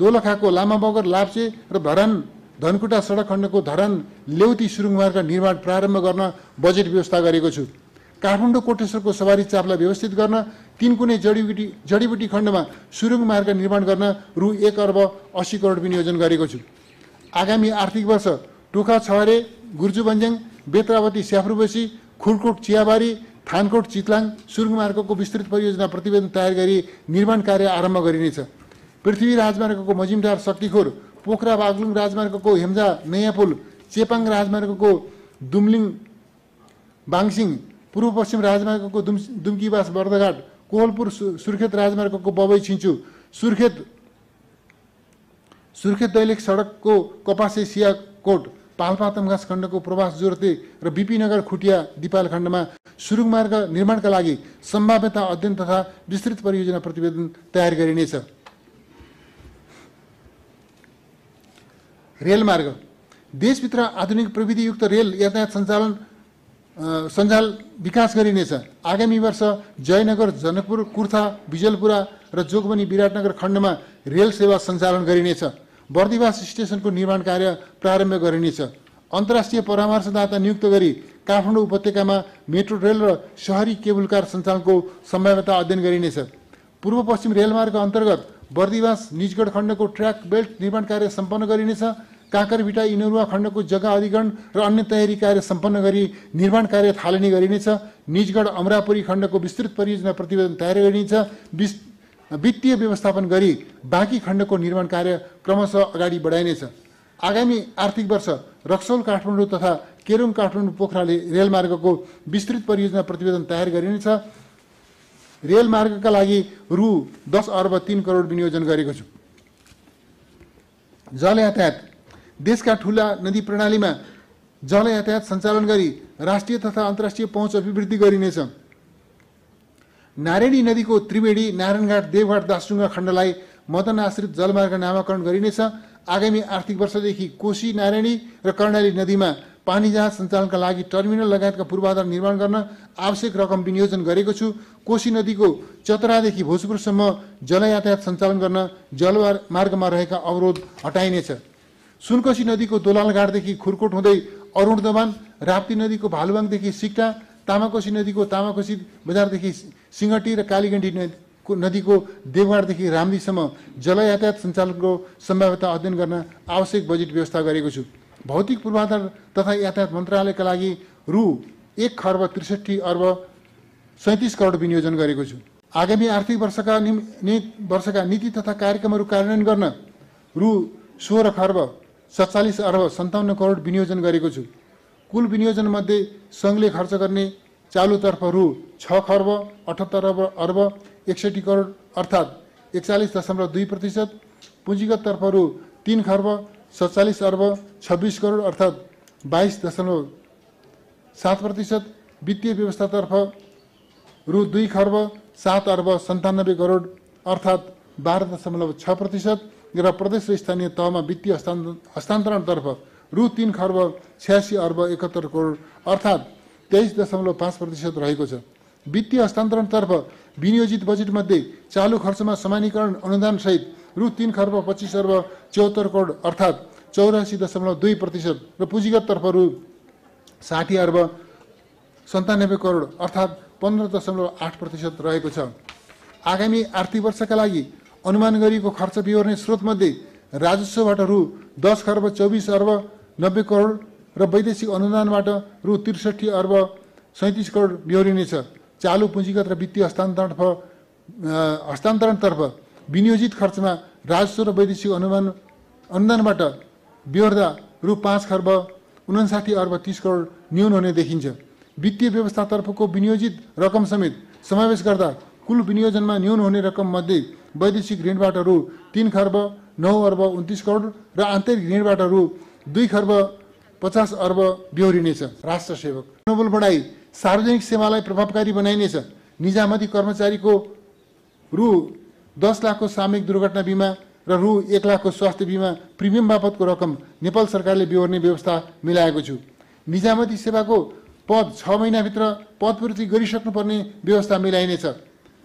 दोलखाको लामाबगर, लाप्चे र धरान धनकुटा सडक खण्डको धरान लेउती सुरुङ मार्ग निर्माण प्रारम्भ गर्न बजेट व्यवस्था गरेको छु। काठमाडौँ कोटेश्वरको सवारी चापलाई व्यवस्थित गर्न तीनकुने जडीबुटी खण्डमा सुरुङ मार्ग निर्माण गर्न रु 1 अर्ब 80 करोड विनियोजन गरेको छु। आगामी आर्थिक वर्ष टोखा छहरे, गुर्जुबन्ज्याङ, बेत्रावती स्याफ्रुबसी, खुरकोट चियाबारी, थानकोट चितलाङ सुरुङ मार्गको विस्तृत परियोजना प्रतिवेदन तयार गरी निर्माण कार्य आरम्भ गरिनेछ। पृथ्वी राजमार्गको मजिमटार शक्तिखोर, पोखरा बागलुङ राजमार्गको हेम्जा नयाँ पुल, चेपाङ राजमार्गको दुमलिङ बाङसिङ, पूर्व पश्चिम राजमार्गको दुम्कीबास बर्दघाट, कोहलपुर सुर्खेत राजमार्गको बबई छिन्चु, सुर्खेत दैलेख सडकको कपासे सियाकोट, पाल्पा तमघास खण्डको प्रवास जोरते र बिपीनगर खुटिया दिपाल खण्डमा सुरुङ मार्ग निर्माणका लागि सम्भाव्यता अध्ययन तथा विस्तृत परियोजना प्रतिवेदन तयार गरिनेछ। रेलमार्ग देशभित्र आधुनिक प्रविधियुक्त रेल यातायात सञ्जाल विकास गरिनेछ। आगामी वर्ष जयनगर, जनकपुर, कुर्था, बिजलपुरा र जोगबनी विराटनगर खण्डमा रेल सेवा सञ्चालन गरिनेछ। बर्दिवास स्टेसनको निर्माण कार्य प्रारम्भ गरिनेछ। अन्तर्राष्ट्रिय परामर्शदाता नियुक्त गरी काठमाडौँ उपत्यकामा मेट्रो रेल र शहरी केबुल कार सञ्चालनको सम्भाव्यता अध्ययन गरिनेछ। पूर्व पश्चिम रेलमार्ग अन्तर्गत बर्दिवास निजगढ खण्डको ट्र्याक बेल्ट निर्माण कार्य सम्पन्न गरिनेछ। काँकरभिटा इनरुवा खण्डको जग्गा अधिग्रहण र अन्य तयारी कार्य सम्पन्न गरी निर्माण कार्य थालनी गरिनेछ। निजगढ अमरापुरी खण्डको विस्तृत परियोजना प्रतिवेदन तयार गरिनेछ। वित्तीय व्यवस्थापन गरी बाँकी खण्डको निर्माण कार्य क्रमशः अगाडि बढाइनेछ। आगामी आर्थिक वर्ष रक्सौल काठमाडौँ तथा केरुङ काठमाडौँ पोखराले रेलमार्गको विस्तृत परियोजना प्रतिवेदन तयार गरिनेछ। रेलमार्गका लागि रु 10 अर्ब 3 करोड विनियोजन गरेको छु। जल यातायात देशका ठूला नदी प्रणालीमा जल यातायात सञ्चालन गरी राष्ट्रिय तथा अन्तर्राष्ट्रिय पहुँच अभिवृद्धि गरिनेछ। नारायणी नदीको त्रिवेणी, नारायणघाट, देवघाट, दासडुङ्गा खण्डलाई मदन आश्रित जलमार्ग नामाकरण गरिनेछ। आगामी आर्थिक वर्षदेखि कोशी, नारायणी र कर्णाली नदीमा पानी जहाज सञ्चालनका लागि टर्मिनल लगायतका पूर्वाधार निर्माण गर्न आवश्यक रकम विनियोजन गरेको छु। कोशी नदीको चतरादेखि भोजपुरसम्म जल यातायात सञ्चालन गर्न जलमार्गमा रहेका अवरोध हटाइनेछ। सुनकोशी नदीको दोलालघाटदेखि खुरकोट हुँदै अरुण दमान, राप्ती नदीको भालुवाङदेखि सिक्टा, तामाकोशी नदीको तामाकोशी बजारदेखि सिंगटी र कालीगण्डी नदीको देवघाटदेखि रामदीसम्म जल यातायात सञ्चालनको सम्भाव्यता अध्ययन गर्न आवश्यक बजेट व्यवस्था गरेको छु। भौतिक पूर्वाधार तथा यातायात मन्त्रालयका लागि रु 1 खर्ब 63 अर्ब 37 करोड विनियोजन गरेको छु। आगामी आर्थिक वर्षका नीति तथा कार्यक्रमहरू कार्यान्वयन गर्न रु 16 खर्ब 47 अर्ब 57 करोड विनियोजन गरेको छु। कुल विनियोजन मध्ये सङ्घले खर्च गर्ने चालुतर्फ रु 6 खर्ब 78 अर्ब 61 करोड अर्थात् 41.2%, पुँजीगत तर्फ रु 3 खर्ब 47 अर्ब 26 करोड अर्थात् 22.7%, वित्तीय व्यवस्थातर्फ रु 2 खर्ब 7 अर्ब 97 करोड अर्थात् 12.6% र प्रदेश र स्थानीय तहमा वित्तीय हस्तान्तरणतर्फ रु 3 खर्ब 86 अर्ब 71 करोड अर्थात् 23.5% रहेको छ। वित्तीय हस्तान्तरणतर्फ विनियोजित बजेटमध्ये चालु खर्चमा समानीकरण अनुदानसहित रु 3 खर्ब 25 अर्ब 74 करोड अर्थात् 84.2% र पुँजीगत तर्फ रु 60 अर्ब 97 करोड अर्थात् 15.8% रहेको छ। आगामी आर्थिक वर्षका लागि अनुमान गरिएको खर्च बिहोर्ने स्रोतमध्ये राजस्वबाट रु 10 खर्ब 24 अर्ब 90 करोड र वैदेशिक अनुदानबाट रु 63 अर्ब 37 करोड बिहोरिनेछ। चालु पुँजीगत र वित्तीय हस्तान्तरणतर्फ विनियोजित खर्चमा राजस्व र वैदेशिक अनुदानबाट बिहोर्दा रु 5 खर्ब 59 अर्ब 30 करोड न्यून हुने देखिन्छ। वित्तीय व्यवस्थातर्फको विनियोजित रकम समेत समावेश गर्दा कुल विनियोजनमा न्यून हुने रकम मध्ये वैदेशिक ऋणबाट रु 3 खर्ब 9 अर्ब 29 करोड र आन्तरिक ऋणबाट रु 2 खर्ब 50 अर्ब बिहोरिनेछ। राष्ट्र सेवक मनोबल बढाई सार्वजनिक सेवालाई प्रभावकारी बनाइनेछ। निजामती कर्मचारीको रु 10 लाखको सामूहिक दुर्घटना बिमा र रु 1 लाखको स्वास्थ्य बिमा प्रिमियम बापतको रकम नेपाल सरकारले बिहोर्ने व्यवस्था मिलाएको छु। निजामती सेवाको पद 6 महिनाभित्र पदपूर्ति गरिसक्नुपर्ने व्यवस्था मिलाइनेछ।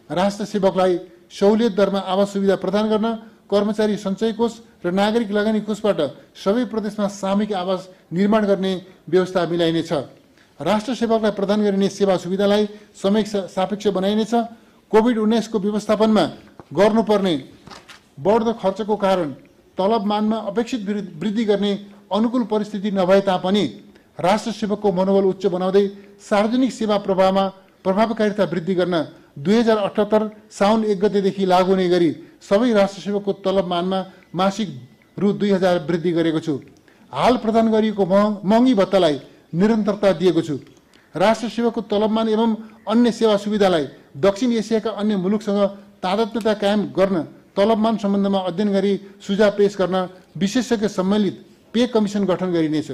राष्ट्र सेवकलाई सहुलियत दरमा आवास सुविधा प्रदान गर्न कर्मचारी सञ्चय कोष र नागरिक लगानी कोषबाट सबै प्रदेशमा सामूहिक आवास निर्माण गर्ने व्यवस्था मिलाइनेछ। राष्ट्र सेवकलाई प्रदान गरिने सेवा सुविधालाई समय सापेक्ष बनाइनेछ। कोभिड-19 को व्यवस्थापनमा गर्नुपर्ने बढ्दो खर्चको कारण तलबमानमा अपेक्षित वृद्धि गर्ने अनुकूल परिस्थिति नभए तापनि राष्ट्र सेवकको मनोबल उच्च बनाउँदै सार्वजनिक सेवा प्रवाहमा प्रभावकारिता वृद्धि गर्न 2078 साउन 1 गतेदेखि लागू हुने गरी सबै राष्ट्र सेवकको तलबमानमा मासिक रु 2000 वृद्धि गरेको छु। हाल प्रदान गरिएको महँगी भत्तालाई निरन्तरता दिएको छु। राष्ट्र सेवकको तलबमान एवं अन्य सेवा सुविधालाई दक्षिण एसियाका अन्य मुलुकसँग तादात्म्यता कायम गर्न तलबमान सम्बन्धमा अध्ययन गरी सुझाव पेश गर्न विशेषज्ञ सम्मिलित पे कमिसन गठन गरिनेछ।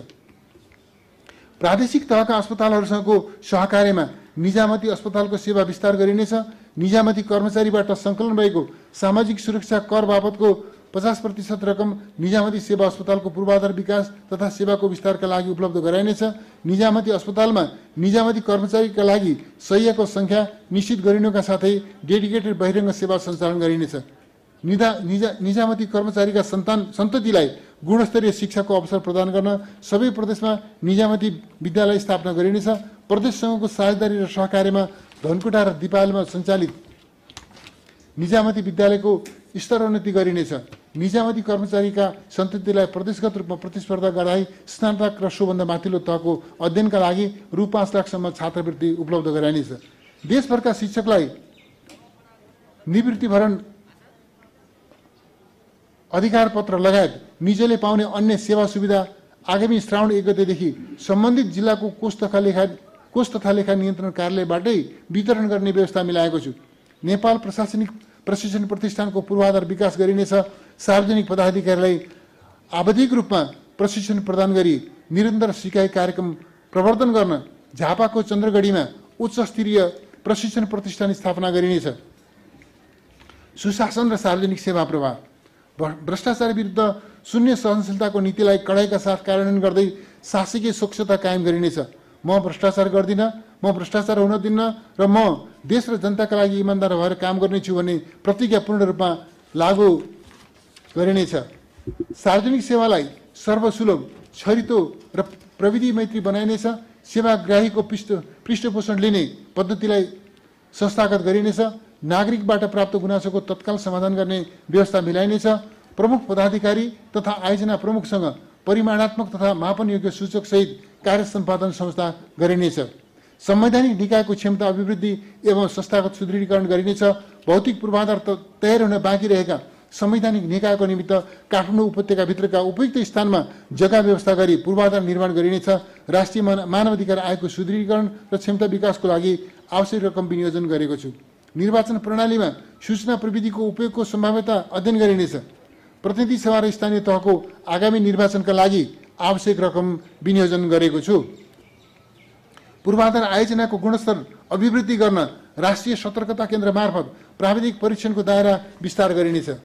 प्रादेशिक तहका अस्पतालहरूसँगको सहकार्यमा निजामती अस्पतालको सेवा विस्तार गरिनेछ। निजामती कर्मचारीबाट सङ्कलन भएको सामाजिक सुरक्षा कर बापतको 50% रकम निजामती सेवा अस्पतालको पूर्वाधार विकास तथा सेवाको विस्तारका लागि उपलब्ध गराइनेछ। निजामती अस्पतालमा निजामती कर्मचारीका लागि शय्याको सङ्ख्या निश्चित गरिनुका साथै डेडिकेटेड बहिरङ्ग सेवा सञ्चालन गरिनेछ। निजामती कर्मचारीका सन्ततिलाई गुणस्तरीय शिक्षाको अवसर प्रदान गर्न सबै प्रदेशमा निजामती विद्यालय स्थापना गरिनेछ। प्रदेशसँगको साझेदारी र सहकार्यमा धनकुटा र दिपावलीमा सञ्चालित निजामती विद्यालयको स्तरोन्नति गरिनेछ। निजामती कर्मचारीका सन्ततिलाई प्रदेशगत रूपमा प्रतिस्पर्धा गराई स्नातक र सोभन्दा माथिल्लो तहको अध्ययनका लागि रु 5 लाखसम्म छात्रवृत्ति उपलब्ध गराइनेछ। देशभरका शिक्षकलाई निवृत्तिभरण अधिकार पत्र लगायत निजले पाउने अन्य सेवा सुविधा आगामी श्रावण 1 गतेदेखि सम्बन्धित जिल्लाको कोष तथा लेखा नियन्त्रण कार्यालयबाटै वितरण गर्ने व्यवस्था मिलाएको छु। नेपाल प्रशासनिक प्रशिक्षण प्रतिष्ठानको पूर्वाधार विकास गरिनेछ। सार्वजनिक पदाधिकारीलाई आवधिक रूपमा प्रशिक्षण प्रदान गरी निरन्तर सिकाइ कार्यक्रम प्रवर्धन गर्न झापाको चन्द्रगढीमा उच्च स्तरीय प्रशिक्षण प्रतिष्ठान स्थापना गरिनेछ। सुशासन र सार्वजनिक सेवा प्रवाह भ्रष्टाचार विरुद्ध शून्य सहनशीलताको नीतिलाई कडाइका साथ कार्यान्वयन गर्दै शासकीय स्वच्छता कायम गरिनेछ। म भ्रष्टाचार गर्दिनँ, म भ्रष्टाचार हुन दिन्न र म देश र जनताका लागि इमान्दार भएर काम गर्नेछु भन्ने प्रतिज्ञा पूर्ण रूपमा लागू गरिनेछ। सार्वजनिक सेवालाई सर्वसुलभ, छरितो र प्रविधि मैत्री बनाइनेछ। सेवाग्राहीको पृष्ठपोषण लिने पद्धतिलाई संस्थागत गरिनेछ। नागरिकबाट प्राप्त गुनासोको तत्काल समाधान गर्ने व्यवस्था मिलाइनेछ। प्रमुख पदाधिकारी तथा आयोजना प्रमुखसँग परिमाणात्मक तथा मापनयोग्य सूचक सहित कार्य सम्पादन संस्था गरिनेछ। संवैधानिक निकायको क्षमता अभिवृद्धि एवं संस्थागत सुदृढीकरण गरिनेछ। भौतिक पूर्वाधार तयार हुन बाँकी रहेका संवैधानिक निकायको निमित्त काठमाडौँ उपत्यकाभित्रका उपयुक्त स्थानमा जग्गा व्यवस्था गरी पूर्वाधार निर्माण गरिनेछ। राष्ट्रिय मानवाधिकार आयोगको सुदृढीकरण र क्षमता विकासको लागि आवश्यक रकम विनियोजन गरेको छु। निर्वाचन प्रणालीमा सूचना प्रविधिको उपयोगको सम्भाव्यता अध्ययन गरिनेछ। प्रतिनिधि सभा र स्थानीय तहको आगामी निर्वाचनका लागि आवश्यक रकम विनियोजन गरेको छु। पूर्वाधार आयोजनाको गुणस्तर अभिवृद्धि गर्न राष्ट्रिय सतर्कता केन्द्र मार्फत प्राविधिक परीक्षणको दायरा विस्तार गरिनेछ।